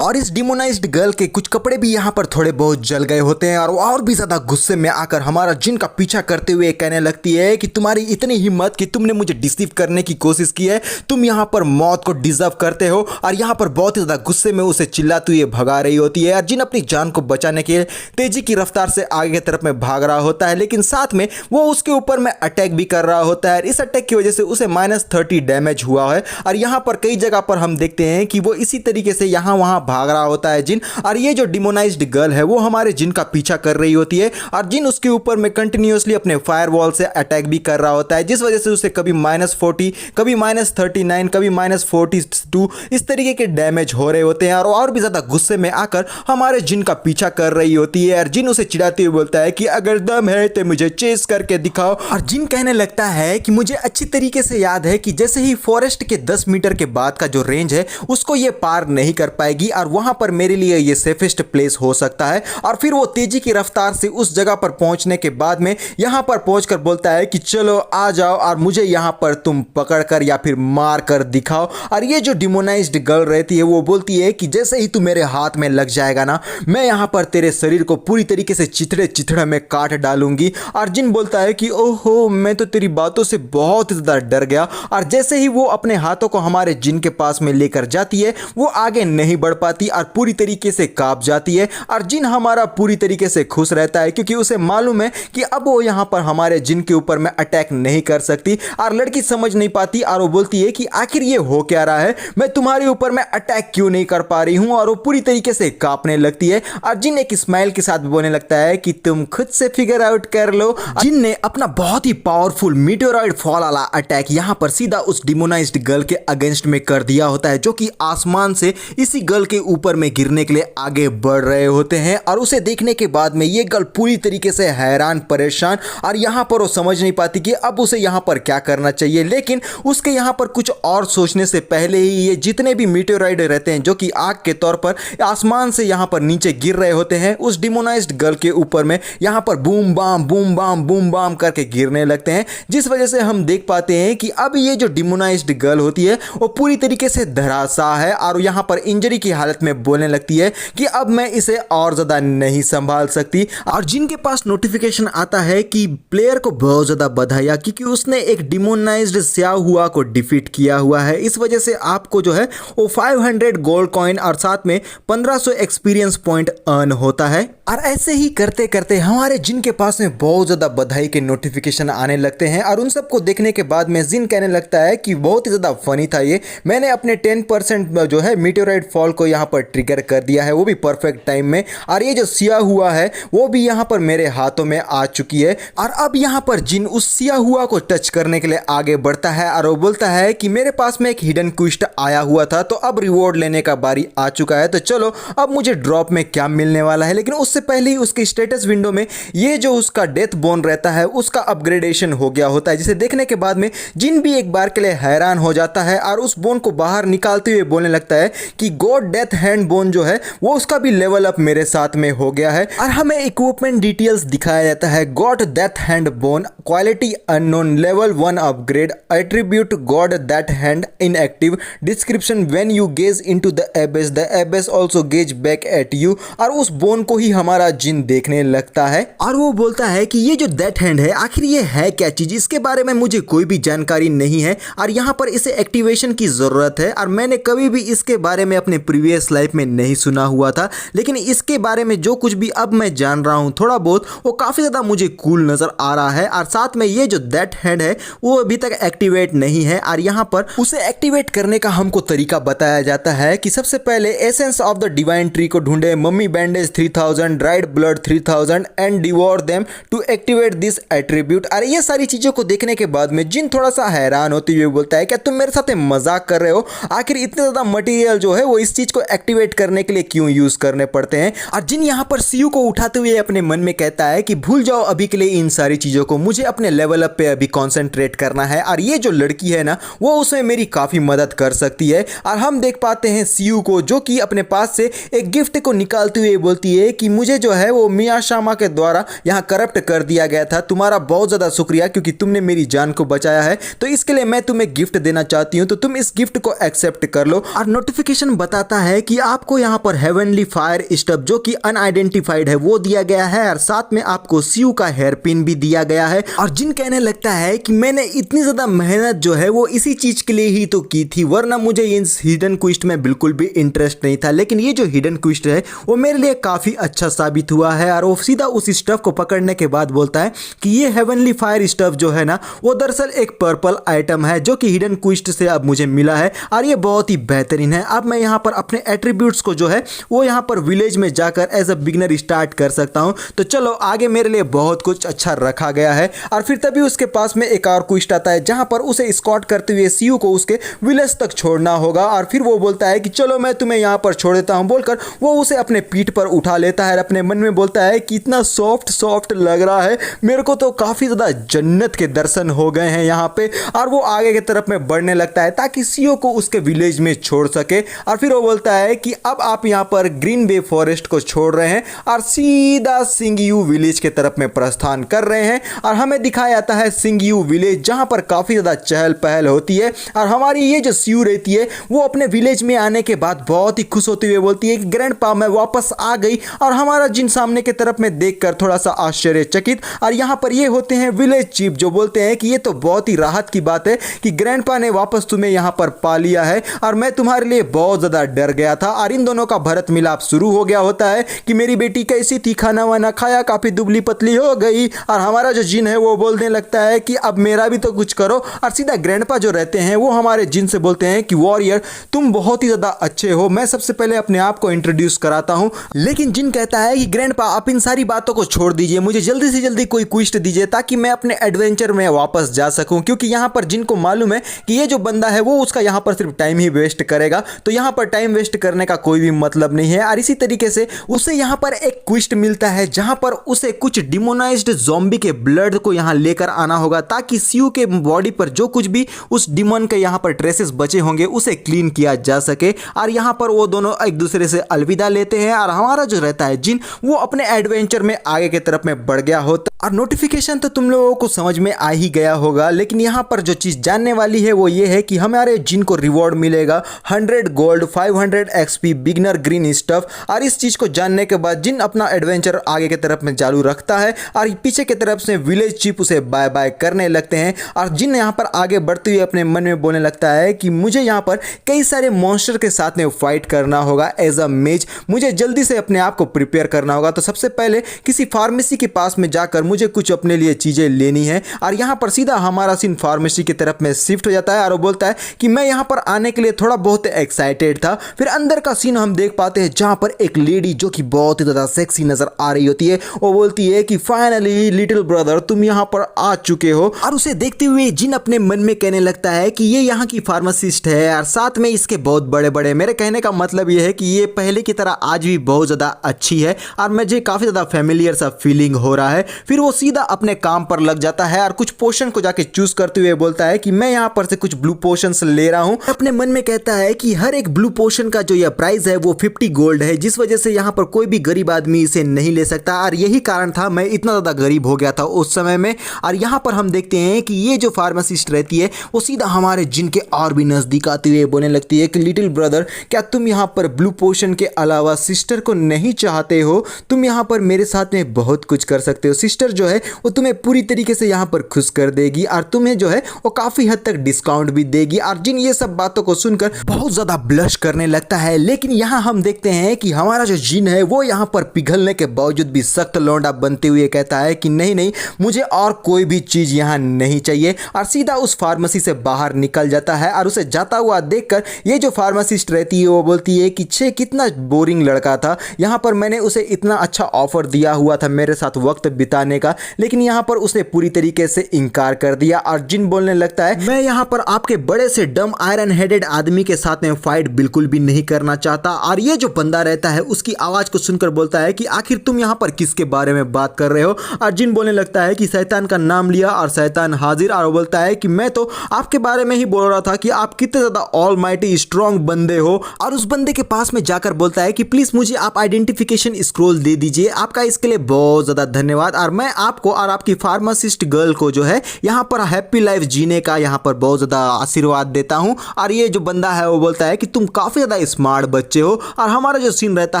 और इस डिमोनाइज्ड गर्ल के कुछ कपड़े भी यहाँ पर थोड़े बहुत जल गए होते हैं और वो और भी ज्यादा गुस्से में आकर हमारा जिन का पीछा करते हुए कहने लगती है कि तुम्हारी इतनी हिम्मत कि तुमने मुझे डिसीव करने की कोशिश की है, तुम यहाँ पर मौत को डिजर्व करते हो। और यहाँ पर बहुत ही ज्यादा गुस्से में उसे चिल्लाते हुए भगा रही होती है और जिन अपनी जान को बचाने के लिए तेजी की रफ्तार से आगे की तरफ में भाग रहा होता है, लेकिन साथ में वो उसके ऊपर में अटैक भी कर रहा होता है। इस अटैक की वजह से उसे -30 डैमेज हुआ है और यहाँ पर कई जगह पर हम देखते हैं कि वो इसी तरीके से यहाँ वहाँ भाग रहा होता है जिन। और ये जो डिमोनाइज्ड गर्ल है वो हमारे जिन का पीछा कर रही होती है और जिन उसके ऊपर में कंटिन्यूअसली अपने फायरवॉल से अटैक भी कर रहा होता है, जिस वजह से उसे कभी -40, कभी -39, कभी -42 इस तरीके के डैमेज हो रहे होते हैं। और भी ज्यादा गुस्से में आकर हमारे जिन का पीछा कर रही होती है और जिन उसे चिढ़ाते हुए बोलता है कि अगर दम है तो मुझे चेस करके दिखाओ। और जिन कहने लगता है कि मुझे अच्छी तरीके से याद है कि जैसे ही फॉरेस्ट के 10 मीटर के बाद का जो रेंज है उसको ये पार नहीं कर पाएगी और वहां पर मेरे लिए ये सेफेस्ट प्लेस हो सकता है। और फिर वो तेजी की रफ्तार से उस जगह पर पहुंचने के बाद में यहां पर पहुंचकर बोलता है कि चलो आ जाओ और मुझे यहां पर तुम पकड़ कर या फिर मार कर दिखाओ। और ये जो डिमोनाइज्ड गर्ल रहती है वो बोलती है कि जैसे ही तू मेरे हाथ में लग जाएगा ना, मैं यहां पर तेरे शरीर को पूरी तरीके से चिथड़े चिथड़े में काट डालूंगी। और जिन बोलता है कि ओहो, मैं तो तेरी बातों से बहुत ज्यादा डर गया। और जैसे ही वो अपने हाथों को हमारे जिन के पास में लेकर जाती है वो आगे नहीं बढ़ पाती और पूरी तरीके से कांप जाती है। और जिन हमारा पूरी तरीके से खुश रहता है क्योंकि उसे मालूम है कि अब वो यहां पर हमारे जिन के ऊपर में अटैक नहीं कर सकती। और लड़की समझ नहीं पाती और वो बोलती है कि आखिर ये हो क्या रहा है, मैं तुम्हारे ऊपर में अटैक क्यों नहीं कर पा रही हूं। और वो पूरी तरीके से कांपने लगती है और जिन एक स्माइल के साथ बोलने लगता है कि तुम खुद से फिगर आउट कर लो। जिन ने अपना बहुत ही पावरफुल मीटेओराइड फॉल वाला अटैक यहां पर सीधा उस डिमोनाइज्ड गर्ल के अगेंस्ट में कर दिया होता है, जो कि आसमान से इसी गर्ल के ऊपर में गिरने के लिए आगे बढ़ रहे होते हैं। और उसे देखने के बाद में ये गर्ल पूरी तरीके से हैरान परेशान और यहां पर वो समझ नहीं पाती कि अब उसे यहां पर क्या करना चाहिए। लेकिन उसके यहां पर कुछ और सोचने से पहले ही ये जितने भी मीटेओराइड रहते हैं जो कि आग के तौर पर आसमान से यहां पर नीचे गिर रहे होते हैं, उस डिमोनाइज्ड गर्ल के ऊपर में यहां पर boom bam boom bam boom bam करके गिरने लगते हैं, जिस वजह से हम देख पाते हैं कि अब ये जो डिमोनाइज्ड गर्ल होती है वो पूरी तरीके से धराशाह है और यहां पर इंजरी की हालत में बोलने लगती है कि अब मैं इसे और ज्यादा नहीं संभाल सकती। और जिनके पास नोटिफिकेशन आता है कि प्लेयर को बहुत ज्यादा बधाई क्योंकि उसने एक डिमोनाइज्ड स्याहुआ को डिफीट किया हुआ है, इस वजह से आपको जो है वो 500 गोल्ड कॉइन और साथ में 1500 एक्सपीरियंस पॉइंट अर्न होता है। और ऐसे ही करते करते हमारे जिन के पास में बहुत ज़्यादा बधाई के नोटिफिकेशन आने लगते हैं और उन सबको देखने के बाद में जिन कहने लगता है कि बहुत ही ज़्यादा फनी था ये, मैंने अपने 10% जो है मीटेओराइड फॉल को यहाँ पर ट्रिगर कर दिया है, वो भी परफेक्ट टाइम में। और ये जो सिया हुआ है वो भी यहाँ पर मेरे हाथों में आ चुकी है। और अब यहाँ पर जिन उस सिया हुआ को टच करने के लिए आगे बढ़ता है और वो बोलता है कि मेरे पास में एक हिडन क्वेस्ट आया हुआ था, तो अब रिवॉर्ड लेने का बारी आ चुका है, तो चलो अब मुझे ड्रॉप में क्या मिलने वाला है। लेकिन उससे पहले ही उसके स्टेटस विंडो में ये जो उसका डेथ बोन रहता है उसका अपग्रेडेशन हो गया होता है, जिसे देखने के बाद में जिन भी एक बार के लिए हैरान हो जाता है और उस बोन को बाहर निकालते हुए बोलने लगता है कि गॉड डेथ हैंड बोन जो है वो उसका भी लेवल अप मेरे साथ में हो गया है। और हमें इक्विपमेंट डिटेल्स दिखाया जाता है, God death hand bone quality unknown level 1 upgrade attribute God that hand inactive description when you gauge into the Abyss also gauge back at you. और उस बोन को ही हमारा जिन देखने लगता है और वो बोलता है कि ये जो दैट हैंड है आखिर ये है क्या चीज, इसके बारे में मुझे कोई भी जानकारी नहीं है और यहाँ पर इसे एक्टिवेशन की जरूरत है और मैंने कभी भी इसके बारे में अपने प्रीवियस लाइफ में नहीं सुना हुआ था। लेकिन इसके बारे में जो कुछ भी अब मैं जान रहा हूँ थोड़ा बहुत, वो काफी ज्यादा मुझे कूल नजर आ रहा है। और साथ में ये जो दैट हैंड है वो अभी तक एक्टिवेट नहीं है और यहाँ पर उसे एक्टिवेट करने का हमको तरीका बताया जाता है कि सबसे पहले essence of the divine tree को ढूंढे, mummy bandage 3000, dried blood 3000 and devour them to activate this attribute. और ये सारी चीजों को देखने के बाद में जिन थोड़ा सा हैरान होते हुए बोलता है क्या तुम मेरे साथ मजाक कर रहे हो, आखिर इतने ज्यादा मटेरियल जो है वो इस चीज को एक्टिवेट करने के लिए क्यों यूज करने पड़ते हैं। और जिन यहाँ पर सीयू को उठाते हुए अपने मन में कहता है कि भूल जाओ अभी के लिए इन सारी चीजों को, मुझे अपने लेवल अप पे अभी कॉन्सेंट्रेट करना है और ये जो लड़की है ना वो उसमें मेरी काफी मदद कर सकती है। और हम देख पाते हैं सीयू को जो कि अपने पास से एक गिफ्ट को निकालते हुए बोलती है कि मुझे जो है वो मिया शामा के द्वारा यहाँ करप्ट कर दिया गया था, तुम्हारा बहुत ज्यादा शुक्रिया क्योंकि तुमने मेरी जान को बचाया है, तो इसके लिए मैं तुम्हें गिफ्ट देना चाहती हूँ तो तुम इस गिफ्ट को एक्सेप्ट कर लो। और नोटिफिकेशन बताता है कि आपको यहाँ पर हेवनली फायर स्टफ जो कि अनआइडेंटिफाइड है वो दिया गया है, और साथ में आपको सीयू का हेयर पिन भी दिया गया है। और जिन कहने लगता है कि मैंने इतनी ज्यादा मेहनत जो है वो इसी चीज के लिए ही तो की थी, वरना मुझे इस हिडन क्विस्ट में बिल्कुल भी इंटरेस्ट नहीं था। लेकिन ये जो हिडन क्विस्ट है वो मेरे लिए काफी अच्छा साबित हुआ है। और वो सीधा उस स्टफ को पकड़ने के बाद बोलता है कि ये हेवनली फायर स्टफ जो है ना वो दरअसल एक पर्पल आइटम है जो कि हिडन क्विस्ट से अब मुझे मिला है, और ये बहुत ही बेहतरीन है। अब मैं यहाँ पर अपने एट्रीब्यूट्स को जो है वो यहाँ पर विलेज में जाकर एज अ बिगनर स्टार्ट कर सकता हूँ। तो चलो आगे मेरे लिए बहुत कुछ अच्छा रखा गया है। और फिर तभी उसके पास में एक और क्विस्ट आता है जहां पर उसे स्कॉट करते हुए सीयू को उसके विलेज तक छोड़ना होगा। और फिर वो बोलता है कि चलो मैं तुम्हें यहां पर छोड़ देता हूं, बोलकर वो उसे अपने पीठ पर उठा लेता है और अपने मन में बोलता है कि इतना सॉफ्ट सॉफ्ट लग रहा है, मेरे को तो काफी ज्यादा जन्नत के दर्शन हो गए हैं यहाँ पे। और वो आगे की तरफ में बढ़ने लगता है ताकि सीयू को उसके विलेज में छोड़ सके। और फिर वो बोलता है कि अब आप यहाँ पर ग्रीन बे फॉरेस्ट को छोड़ रहे हैं और सीधा सिंगयू विलेज के तरफ में प्रस्थान कर रहे हैं। और हमें दिखाया जाता है सिंगयू विलेज जहां पर काफी ज्यादा चहल पहल होती है। और हमारी ये जो सीयू रहती है वो अपने विलेज में आने के बाद बहुत ही खुश होते हुए बोलती है कि ग्रैंडपा मैं वापस आ गई। और हमारा जिन सामने की तरफ में देखकर थोड़ा सा आश्चर्यचकित, और यहां पर ये होते हैं विलेज चीफ जो बोलते हैं कि ये तो बहुत ही राहत की बात है कि ग्रैंडपा ने वापस तुम्हें यहां पर पा लिया है, और मैं तुम्हारे लिए बहुत ज्यादा डर गया था। और इन दोनों का भरत मिलाप शुरू हो गया होता है कि मेरी बेटी कैसी थी, खाना वाना खाया, काफी दुबली पतली हो गई। और हमारा जो जिन है वो बोलने लगता है कि अब मेरा भी तो कुछ करो। और सीधा ग्रैंडपा जो रहते हैं वो हमारे जिन से बोलते हैं कि वॉरियर तुम बहुत ही ज्यादा अच्छे हो, मैं सबसे पहले अपने आप को इंट्रोड्यूस कराता हूं। लेकिन जिन कहता है कि ग्रैंडपा आप इन सारी बातों को छोड़ दीजिए, मुझे जल्दी से जल्दी कोई क्विस्ट दीजिए ताकि मैं अपने एडवेंचर में वापस जा सकूं, क्योंकि यहां पर जिनको मालूम है कि ये जो बंदा है वो उसका यहां पर सिर्फ टाइम ही वेस्ट करेगा, तो यहां पर टाइम वेस्ट करने का कोई भी मतलब नहीं है। और इसी तरीके से उसे यहां पर एक क्विस्ट मिलता है जहां पर उसे कुछ डिमोनाइज्ड ज़ॉम्बी के ब्लड को यहां लेकर आना होगा ताकि सीयू के बॉडी पर जो कुछ भी उस डिमन के यहां पर ट्रेसेस बचे होंगे उसे क्लीन किया जा सके। और यहां पर वो दोनों एक दूसरे से अलविदा लेते हैं और हमारा जो रहता है जिन वो अपने एडवेंचर में आगे की तरफ में बढ़ गया होता। और नोटिफिकेशन तो तुम लोगों को समझ में आ ही गया होगा, लेकिन यहां पर जो चीज जानने वाली है वो ये है कि हमारे जिन को रिवॉर्ड मिलेगा 100 gold, 500 XP, beginner green stuff. और इस चीज को जानने के बाद जिन अपना एडवेंचर आगे की तरफ में चालू रखता है और पीछे की तरफ से विलेज चीफ उसे बाय बाय करने लगते हैं। और जिन यहाँ पर आगे बढ़ते हुए अपने मन में बोलने लगता है कि मुझे यहाँ पर कई सारे मॉन्स्टर के साथ में फाइट करना होगा एज अ मेज, मुझे जल्दी से अपने आप को प्रिपेयर करना होगा। तो सबसे पहले किसी फार्मेसी के पास में जाकर मुझे कुछ अपने लिए चीजें लेनी है। और यहाँ पर सीधा हमारा सीन फार्मेसी की तरफ में शिफ्ट हो जाता है और वो बोलता है कि मैं यहाँ पर आने के लिए थोड़ा बहुत एक्साइटेड था। फिर अंदर का सीन हम देख पाते हैं जहाँ पर एक लेडी जो कि बहुत ही ज्यादा सेक्सी नजर आ रही होती है, वो बोलती है कि फाइनली लिटिल ब्रदर तुम यहाँ पर आ चुके हो। और उसे देखते हुए जिन अपने मन में कहने लगता है कि ये यहाँ की फार्मासिस्ट है और साथ में इसके बहुत बड़े बड़े, मेरे कहने का मतलब ये है कि ये पहले की तरह आज भी बहुत ज़्यादा अच्छी है और मुझे काफ़ी ज़्यादा फैमिलियर सा फीलिंग हो रहा है। फिर वो सीधा अपने काम पर लग जाता है और कुछ पोशन को जाके चूज करते हुए बोलता है कि मैं यहाँ पर से कुछ ब्लू पोशंस ले रहा हूँ। अपने मन में कहता है कि हर एक ब्लू पोशन का जो यह प्राइस है वो 50 गोल्ड है, जिस वजह से यहाँ पर कोई भी गरीब आदमी इसे नहीं ले सकता। और यही कारण था मैं इतना ज़्यादा गरीब हो गया था उस समय में। और यहाँ पर हम देखते हैं कि ये जो फार्मासिस्ट रहती है वो सीधा हमारे जिन के और भी नज़दीक आते हुए बोलने लगती है कि लिटिल ब्रदर क्या तुम यहाँ पर ब्लू पोशन के अलावा सिस्टर को नहीं चाहते हो? तुम यहाँ पर मेरे साथ में बहुत कुछ कर सकते हो। सिस्टर जो है वो तुम्हें पूरी तरीके से यहाँ पर खुश कर देगी और तुम्हें जो है वो काफ़ी हद तक डिस्काउंट भी देगी। और जिन ये सब बातों को सुनकर बहुत ज़्यादा ब्लश करने लगता है। लेकिन यहाँ हम देखते हैं कि हमारा जो जिन है वो यहाँ पर पिघलने के बावजूद भी सख्त लौंडा बनते हुए कहता है कि नहीं नहीं, मुझे और कोई भी चीज़ यहाँ नहीं चाहिए। और सीधा उस फार्मेसी से बाहर निकल जाता है। और उसे जाता हुआ देखकर ये जो फार्मासिस्ट रहती है वो बोलती है कि छे कितना बोरिंग लड़का था, यहाँ पर मैंने उसे इतना अच्छा ऑफर दिया हुआ था मेरे साथ वक्त बिताने का, लेकिन यहाँ पर उसने पूरी तरीके से इनकार कर दिया। और जिन बोलने लगता है मैं यहाँ पर आपके बड़े से डम आयरन हेडेड आदमी के साथ में फाइट बिल्कुल भी नहीं करना चाहता। और ये जो बंदा रहता है उसकी आवाज को सुनकर बोलता है कि आखिर तुम यहाँ पर किसके बारे में बात कर रहे हो? और जिन बोलने लगता है कि शैतान का नाम लिया और शैतान हाजिर। और बोलता है कि मैं तो आपके बारे में ही बोल रहा था कि आप कितने ज्यादा ऑलमाइटी स्ट्रॉन्ग बंदे हो। और उस बंदे के पास में जाकर बोलता है कि प्लीज मुझे आप आइडेंटिफिकेशन स्क्रॉल दे दीजिए, आपका इसके लिए बहुत ज्यादा धन्यवाद। और मैं आपको और आपकी फार्मासिस्ट गर्ल को जो है यहाँ पर हैप्पी लाइफ जीने का यहाँ पर बहुत ज़्यादा आशीर्वाद देता हूँ। और ये जो बंदा है वो बोलता है कि तुम काफ़ी ज़्यादा स्मार्ट बच्चे हो। और हमारा जो सीन रहता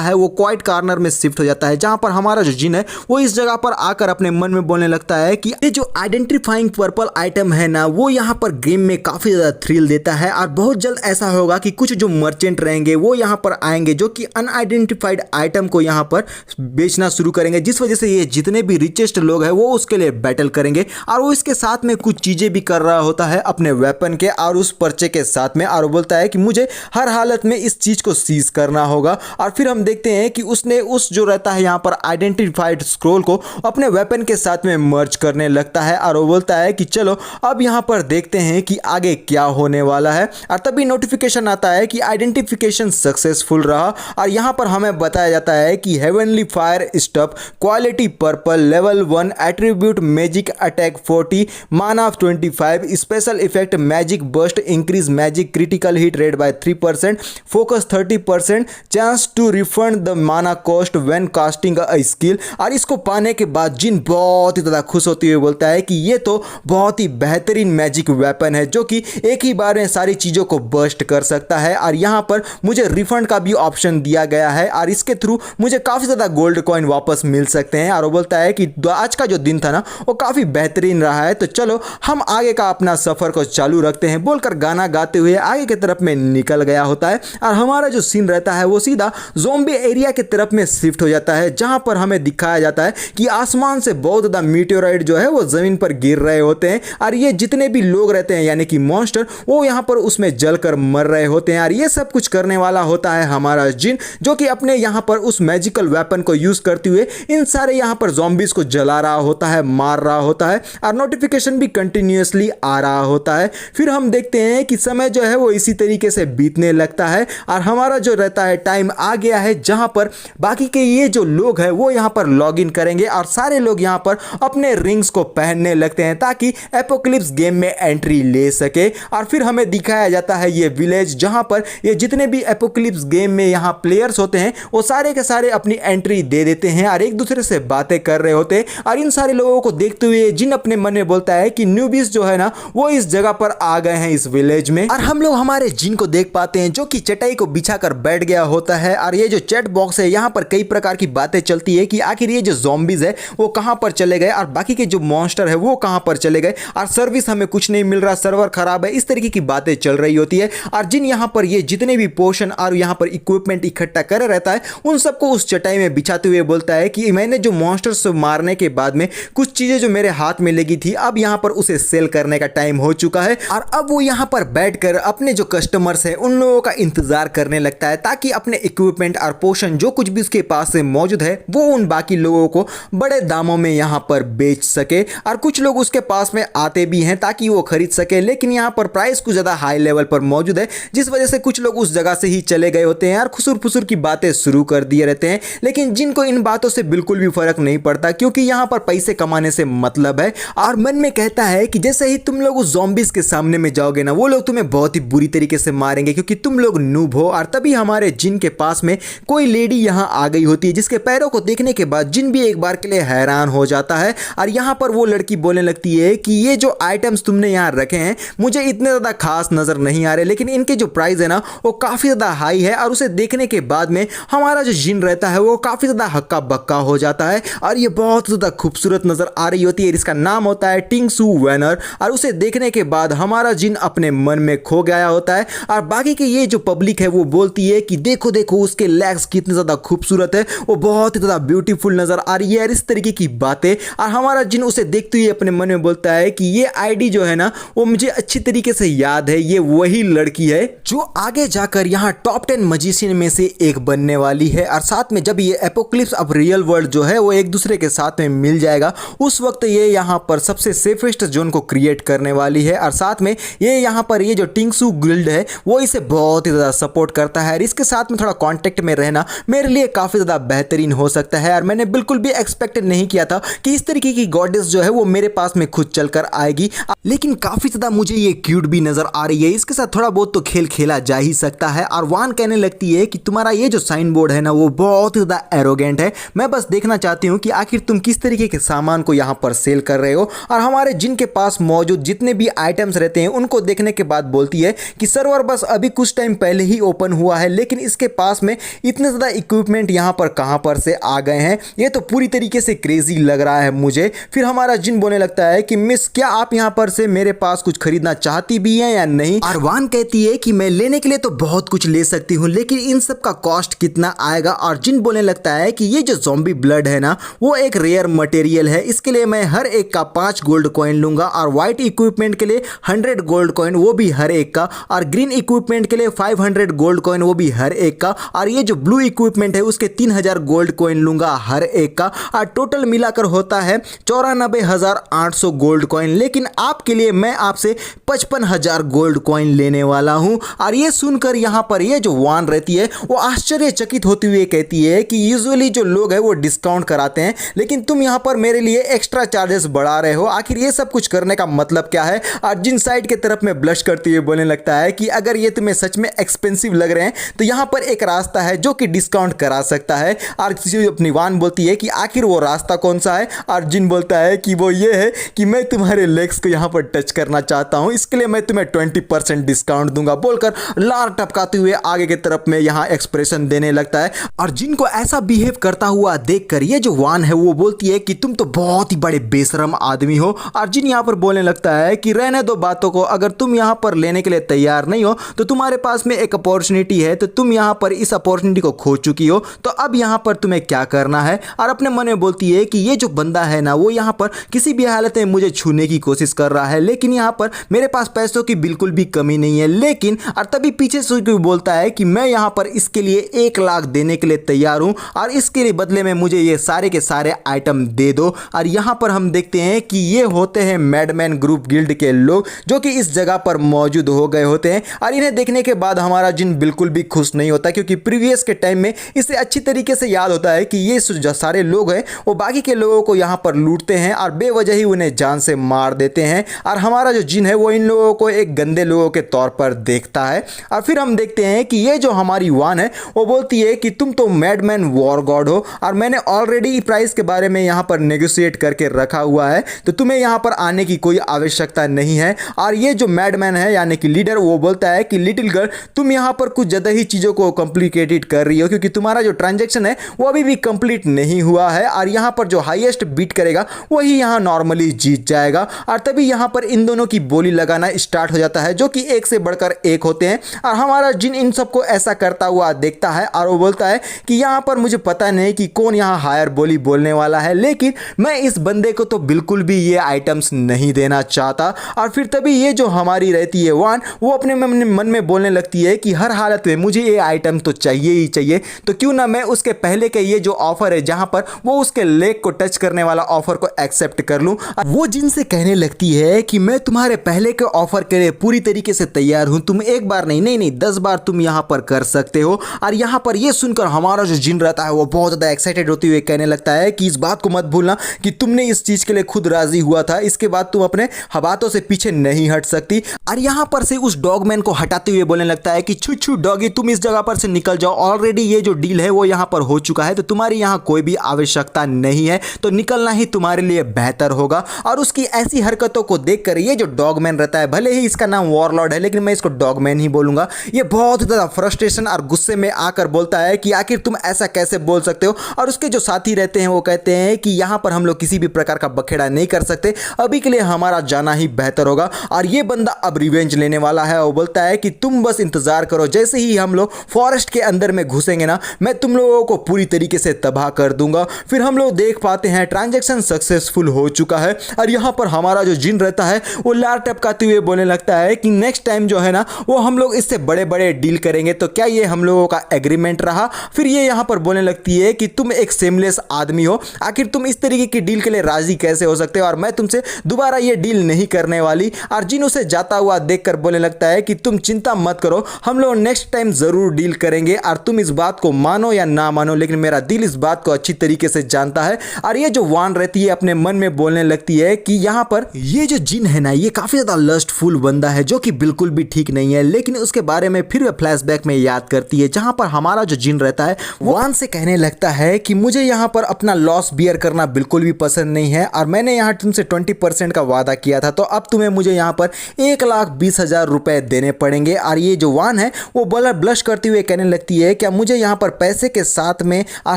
है वो क्वाइट कॉर्नर में शिफ्ट हो जाता है, जहाँ पर हमारा जो जिन है वो इस जगह पर आकर अपने मन में बोलने लगता है कि ये जो आइडेंटिफाइंग पर्पल आइटम है ना, वो यहाँ पर गेम में काफ़ी ज़्यादा थ्रिल देता है। और बहुत जल्द ऐसा होगा कि कुछ जो मर्चेंट रहेंगे वो यहाँ पर आएंगे, जो कि अनआइडेंटिफाइड आइटम को यहाँ पर बेचना शुरू करेंगे, जिस वजह से ये जितने भी रिचेस्ट लोग हैं वो उसके लिए बैटल करेंगे। और वो इसके साथ में कुछ चीज़ें भी कर रहा होता है अपने वेपन के और उस पर्चे के साथ में। और बोलता है कि मुझे हर हालत में इस चीज़ को सीज करना होगा। और फिर हम देखते हैं कि उसने उस जो रहता है यहाँ पर आइडेंटिफाइड स्क्रोल को अपने वेपन के साथ में मर्ज करने लगता है। और वो बोलता है कि चलो अब यहाँ पर देखते हैं कि आगे क्या होने वाला है। और तभी नोटिफिकेशन आता है कि आइडेंटिफिकेशन सक्सेसफुल रहा। और यहाँ पर हमें बताया जाता है कि heavenly fire stuff, quality purple, level 1, attribute magic attack 40, mana 25, special effect magic bust, increase magic critical hit rate by 3%, focus 30%, chance to refund the mana cost when casting a skill. और इसको पाने के बाद जिन बहुत ही ज़्यादा खुश होते हुए बोलता है कि ये तो बहुत ही बेहतरीन मैजिक वेपन है, जो कि एक ही बार में सारी चीज़ों को बस्ट कर सकता है। और यहाँ पर मुझे रिफंड का भी ऑप्शन दिया गया है और इसके थ्रू मुझे काफ़ी ज़्यादा गोल्ड कॉइन वापस मिल सकते हैं। और वो बोलता है कि आज का जो दिन था ना वो काफ़ी बेहतरीन रहा है, तो चलो हम आगे का अपना सफ़र को चालू रखते हैं, बोलकर गाना गाते हुए आगे की तरफ में निकल गया होता है। और हमारा जो सीन रहता है वो सीधा ज़ॉम्बी एरिया की तरफ में शिफ्ट हो जाता है, जहाँ पर हमें दिखाया जाता है कि आसमान से बहुत ज़्यादा मीटेओराइट जो है वो ज़मीन पर गिर रहे होते हैं। और ये जितने भी लोग रहते हैं यानी कि मॉन्स्टर, वो यहाँ पर उसमें जलकर मर रहे होते हैं। और ये सब कुछ करने वाला होता है हमारा जिन, जो कि अपने यहाँ पर उस मैजिकल वेपन को यूज़ करते हुए इन सारे यहाँ पर ज़ॉम्बीज़ को जला रहा होता है, मार रहा होता है। और नोटिफिकेशन भी कंटिन्यूसली आ रहा होता है। फिर हम देखते हैं कि समय जो है वो इसी तरीके से बीतने लगता है और हमारा जो रहता है टाइम आ गया है, जहाँ पर बाकी के ये जो लोग हैं वो यहाँ पर लॉग इन करेंगे और सारे लोग यहाँ पर अपने रिंग्स को पहनने लगते हैं ताकि एपोक्लिप्स गेम में एंट्री ले सके। और फिर हमें दिखाया जाता है ये विलेज, जहाँ पर ये जितने भी एपोक्लिप्स गेम में यहाँ प्लेयर्स होते हैं वो सारे के सारे अपनी एंट्री दे देते हैं और एक दूसरे से बातें कर रहे होते हैं। और इन सारे लोगों को देखते हुए जिन अपने मन में बोलता है कि न्यूबीज जो है ना वो इस जगह पर आ गए हैं इस विलेज में। और हम लोग हमारे जिन को देख पाते हैं जो कि चटाई को बिछाकर बैठ गया होता है। और ये जो चैट बॉक्स है यहाँ पर कई प्रकार की बातें चलती है कि आखिर ये जो ज़ॉम्बीज है वो कहाँ पर चले गए और बाकी के जो मॉन्स्टर है वो कहाँ पर चले गए और सर्विस हमें कुछ नहीं मिल रहा, सर्वर खराब है, इस तरीके की बातें चल रही होती है। और जिन यहाँ पर ये जितने भी पोशन और यहाँ पर इक्विपमेंट इकट्ठा करे रहता है उन सबको उस चटाई में बिछाते हुए बोलता है कि मैंने जो मॉन्स्टर्स मारने के बाद में कुछ चीज़ें जो मेरे हाथ में लगी थी अब यहाँ पर उसे सेल करने का टाइम हो चुका है। और अब वो यहाँ पर बैठकर अपने जो कस्टमर्स हैं उन लोगों का इंतजार करने लगता है ताकि अपने इक्विपमेंट और पोशन जो कुछ भी उसके पास से मौजूद है वो उन बाकी लोगों को बड़े दामों में यहाँ पर बेच सके। और कुछ लोग उसके पास में आते भी हैं ताकि वो खरीद सके, लेकिन यहाँ पर प्राइस कुछ ज़्यादा हाई लेवल पर मौजूद है, जिस वजह से कुछ लोग उस जगह से ही चले गए होते हैं और खुसुर फुसुर की बातें शुरू कर दिए रहते हैं। लेकिन जिनको इन बातों से बिल्कुल भी फर्क नहीं पड़ता क्योंकि यहाँ पर पैसे कमाने से मतलब है। और मन में कहता है कि जैसे ही तुम लोग उस ज़ॉम्बीज़ के सामने में जाओगे ना वो लोग तुम्हें बहुत ही बुरी तरीके से मारेंगे क्योंकि तुम लोग नूब हो। और तभी हमारे जिन के पास में कोई लेडी यहाँ आ गई होती है जिसके पैरों को देखने के बाद जिन भी एक बार के लिए हैरान हो जाता है। और यहाँ पर वो लड़की बोलने लगती है कि ये जो आइटम्स तुमने यहाँ रखे हैं मुझे इतने ज़्यादा खास नज़र नहीं आ रहे, लेकिन इनके जो प्राइस है ना वो काफ़ी ज़्यादा हाई है। और उसे देखने के बाद में हमारा जो जिन रहता है वो काफ़ी ज़्यादा हक्का बक्का हो जाता है और ये बहुत ज़्यादा खूबसूरत नज़र आ रही होती है। इसका नाम होता है टिंगसू वैनर। और उसे देखने के बाद हमारा जिन अपने मन में खो गया होता है और बाकी के ये जो पब्लिक है वो बोलती है कि देखो देखो उसके लेग्स कितने ज़्यादा खूबसूरत है, वो बहुत ही ज़्यादा ब्यूटीफुल नज़र आ रही है और इस तरीके की बातें। और हमारा जिन उसे देखते हुए अपने मन में बोलता है कि ये आईडी जो है ना वो मुझे अच्छी तरीके से याद है, ये वही लड़की है जो आगे जाकर यहाँ टॉप 10 मजिशियन में से एक बनने वाली है। और साथ में जब ये एपोक्लिप्स ऑफ रियल वर्ल्ड जो है वो एक दूसरे के साथ में मिल जाएगा उस वक्त ये यहाँ पर सबसे सेफेस्ट जोन को क्रिएट करने वाली है। और साथ में ये यहाँ पर ये जो टिंगसू गिल्ड है वो इसे बहुत ही ज़्यादा सपोर्ट करता है और इसके साथ में थोड़ा कांटेक्ट में रहना मेरे लिए काफ़ी ज़्यादा बेहतरीन हो सकता है। और मैंने बिल्कुल भी एक्सपेक्ट नहीं किया था कि इस तरीके की गॉडेस जो है वो मेरे पास में खुद चलकर आएगी, लेकिन काफ़ी ज़्यादा मुझे ये क्यूट भी नज़र आ रही है, इसके साथ थोड़ा बहुत तो खेल खेला जा ही सकता है। और वान कहने लगती है कि तुम्हारा ये जो साइन बोर्ड है ना वो बहुत ही ज़्यादा एरोगेंट है, मैं बस देखना चाहती हूँ कि आखिर तुम किस तरीके के सामान को यहाँ पर सेल कर रहे हो। और हमारे जिनके पास मौजूद जितने भी आइटम्स रहते हैं उनको देखने के बाद बोलती है कि सर्वर बस अभी कुछ टाइम पहले ही ओपन हुआ है, लेकिन इसके पास में इतने ज़्यादा इक्विपमेंट यहाँ पर कहाँ पर से आ गए हैं, ये तो पूरी तरीके से क्रेजी लग रहा है मुझे। फिर हमारा जिन बोलने लगता है कि मिस, क्या आप यहाँ पर से मेरे पास कुछ खरीदना चाहती भी हैं या नहीं। और वान कहती है कि मैं लेने के लिए तो बहुत कुछ ले सकती हूँ, लेकिन इन सब का कॉस्ट कितना आएगा। और जिन बोलने लगता है कि ये जो ज़ॉम्बी ब्लड है ना, वो एक रेयर मटेरियल है, इसके लिए मैं हर एक का 5 गोल्ड कॉइन लूंगा, और व्हाइट इक्विपमेंट के लिए 100 गोल्ड कॉइन, वो भी हर एक का, और ग्रीन इक्विपमेंट के लिए 500 गोल्ड कॉइन, वो भी हर एक का, और ये जो ब्लू इक्विपमेंट है उसके 3000 गोल्ड कॉइन लूंगा हर एक का, और टोटल मिलाकर होता है 94,800 गोल्ड कॉइन। लेकिन आपके लिए मैं आपसे 55,000 गोल्ड कॉइन लेने वाला हूं। और ये सुनकर यहाँ पर ये जो वान रहती है वो आश्चर्यचकित होती हुई कहती है कि यूजुअली जो लोग हैं वो डिस्काउंट कराते हैं, लेकिन तुम यहाँ पर मेरे लिए एक्स्ट्रा चार्जेस बढ़ा रहे हो, आखिर ये सब कुछ करने का मतलब क्या है। और जिन साइड की तरफ में ब्लश करती हुई बोलने लगता है कि अगर ये तुम्हें सच में एक्सपेंसिव लग रहे हैं तो यहाँ पर एक रास्ता है जो कि डिस्काउंट करा सकता है। और अपनी वान बोलती है कि आखिर वो रास्ता कौन सा है। और जिन बोलता है कि वो ये है कि मैं तुम्हारे लेग्स को यहाँ पर टच करना चाहता हूँ, इसके लिए मैं तुम्हें 20% डिस्काउंट दूंगा, बोलकर लार टपकाते हुए आगे की तरफ में यहाँ एक्सप्रेशन देने लगता है। और जिनको ऐसा बिहेव करता हुआ देखकर ये जो वान है वो बोलती है कि तुम तो बहुत ही बड़े बेशरम आदमी हो। और जिन यहाँ पर बोलने लगता है कि रहने दो बातों को, अगर तुम यहाँ पर लेने के लिए तैयार नहीं हो तो तुम्हारे पास में एक अपॉर्चुनिटी है, तो तुम यहाँ पर इस अपॉर्चुनिटी को खो चुकी हो, तो अब यहाँ पर तुम्हें क्या करना है। और अपने मन में बोलती है कि ये जो बंदा है ना, वो यहाँ पर किसी भी हालत में मुझे छूने की कोशिश कर रहा है, लेकिन यहाँ पर मेरे पास पैसों की बिल्कुल भी कमी नहीं है। लेकिन और तभी पीछे से कोई बोलता है कि मैं यहाँ पर इसके लिए 1 लाख देने के लिए तैयार हूँ, और इसके लिए बदले में मुझे ये सारे के सारे आइटम दे दो। और यहाँ पर हम देखते हैं कि ये होते हैं मैडमैन ग्रुप गिल्ड के लोग जो कि इस जगह पर मौजूद हो गए होते हैं। और इन्हें देखने के बाद हमारा जिन बिल्कुल भी खुश नहीं होता, क्योंकि प्रीवियस के टाइम में इसे अच्छी तरीके से याद होता है कि ये जो सारे लोग हैं वो बाकी के लोगों को यहाँ पर लूटते हैं और बेवजह ही उन्हें जान से मार देते हैं। और हमारा जो जिन है वो इन लोगों को एक गंदे लोगों के तौर पर देखता है। और फिर हम देखते हैं कि ये जो हमारी वान है वो बोलती है कि तुम तो मैडमैन वॉर गॉड हो, और मैंने ऑलरेडी प्राइस के बारे में यहाँ पर नेगोशिएट करके रखा हुआ है, तो तुम्हें यहाँ पर आने की कोई आवश्यकता नहीं है। और ये जो मैडमैन है यानी कि लीडर, वो बोलता है कि लिटिल गर्ल, तुम यहाँ पर कुछ ज़्यादा ही चीज़ों को कॉम्प्लिकेटेड कर रही हो, क्योंकि तुम्हारा जो ट्रांजैक्शन है वो अभी भी कंप्लीट नहीं हुआ है, और यहाँ पर जो हाईएस्ट बीट करेगा वही यहाँ नॉर्मली जीत जाएगा। और तभी यहाँ पर इन दोनों की बोली लगाना स्टार्ट हो जाता है, जो कि एक से बढ़कर एक होते हैं। और हमारा जिन इन सबको ऐसा करता हुआ देखता है और वो बोलता है कि यहाँ पर मुझे पता नहीं कि कौन यहाँ हायर बोली बोलने वाला है, लेकिन मैं इस बंदे को तो बिल्कुल भी ये आइटम्स नहीं देना चाहता। और फिर तभी ये जो हमारी रहती है वान, वो अपने मन में बोलने लगती है कि हर हालत में मुझे ये आइटम तो चाहिए ही चाहिए, तो क्यों ना मैं उसके पहले के ये जो ऑफर है जहाँ पर वो उसके लेग को टच करने वाला ऑफर को एक्सेप्ट कर लूँ। वो जिनसे कहने लगती है कि मैं तुम्हारे पहले के ऑफर के लिए पूरी तरीके से तैयार हूँ, तुम एक बार नहीं 10 बार तुम यहाँ पर कर सकते हो। और यहाँ पर ये सुनकर हमारा जो जिन रहता है वो बहुत ज़्यादा एक्साइटेड होते हुए कहने लगता है कि इस बात को मत भूलना कि तुमने इस चीज़ के लिए खुद राजी हुआ था, इसके बाद तुम अपने बातों से पीछे नहीं हट सकती। और यहाँ पर से उस डॉगमैन को हटाते हुए बोलने लगता है कि छू छू डॉगी, तुम इस जगह पर से निकल जाओ, ऑलरेडी ये जो डील है वो यहाँ पर हो चुका है, तो तुम्हारी यहाँ कोई भी आवश्यकता नहीं है, तो निकलना ही तुम्हारे लिए बेहतर होगा। और उसकी ऐसी हरकतों को देखकर ये जो डॉगमैन रहता है, भले ही इसका नाम वॉरलॉर्ड है लेकिन मैं इसको डॉगमैन ही बोलूंगा, ये बहुत ज़्यादा फ्रस्ट्रेशन और गुस्से में आकर बोलता है कि आखिर तुम ऐसा कैसे बोल सकते हो। और उसके जो साथी रहते हैं वो कहते हैं कि यहाँ पर हम लोग किसी भी प्रकार का बखेड़ा नहीं कर सकते, अभी के लिए हमारा जाना ही बेहतर होगा। और ये बंदा अब रिवेंज लेने वाला है, वो बोलता है कि तुम बस इंतजार करो, जैसे ही हम लोग फॉरेस्ट के अंदर में घुसेंगे ना, मैं तुम लोगों को पूरी तरीके से तबाह कर दूंगा। फिर हम लोग देख पाते हैं ट्रांजैक्शन सक्सेसफुल हो चुका है। और यहाँ पर हमारा जो जिन रहता है वो लार टपकाते हुए बोलने लगता है कि नेक्स्ट टाइम जो है ना वो हम लोग इससे बड़े बड़े डील करेंगे, तो क्या ये हम लोगों का एग्रीमेंट रहा। फिर ये यहाँ पर बोलने लगती है कि तुम एक सेमलेस आदमी हो, आखिर तुम इस तरीके की डील के लिए राजी कैसे हो सकते हो, और मैं तुमसे दोबारा ये डील नहीं करने वाली। और जिन उसे जाता हुआ देखकर बोलने लगता है कि तुम चिंता मत करो, हम लोग नेक्स्ट टाइम जरूर डील करेंगे, और तुम इस बात को मानो या ना मानो, लेकिन मेरा दिल इस बात को अच्छी तरीके से जानता है। और ये जो वान रहती है अपने मन में बोलने लगती है कि यहाँ पर ये जो जिन है ना, ये काफी ज्यादा लस्टफुल बंदा है, जो कि बिल्कुल भी ठीक नहीं है। लेकिन उसके बारे में फिर फ्लैशबैक में याद करती है, जहां पर हमारा जो जिन रहता है वान से कहने लगता है कि मुझे यहाँ पर अपना लॉस बियर करना बिल्कुल भी पसंद नहीं है, और मैंने यहाँ तुमसे 20% का वादा किया था, था, तो अब तुम्हें मुझे यहाँ पर 1,20,000 रुपए देने पड़ेंगे। और ये जो वान है वो ब्लश करती हुए कहने लगती है क्या मुझे यहाँ पर पैसे के साथ में, और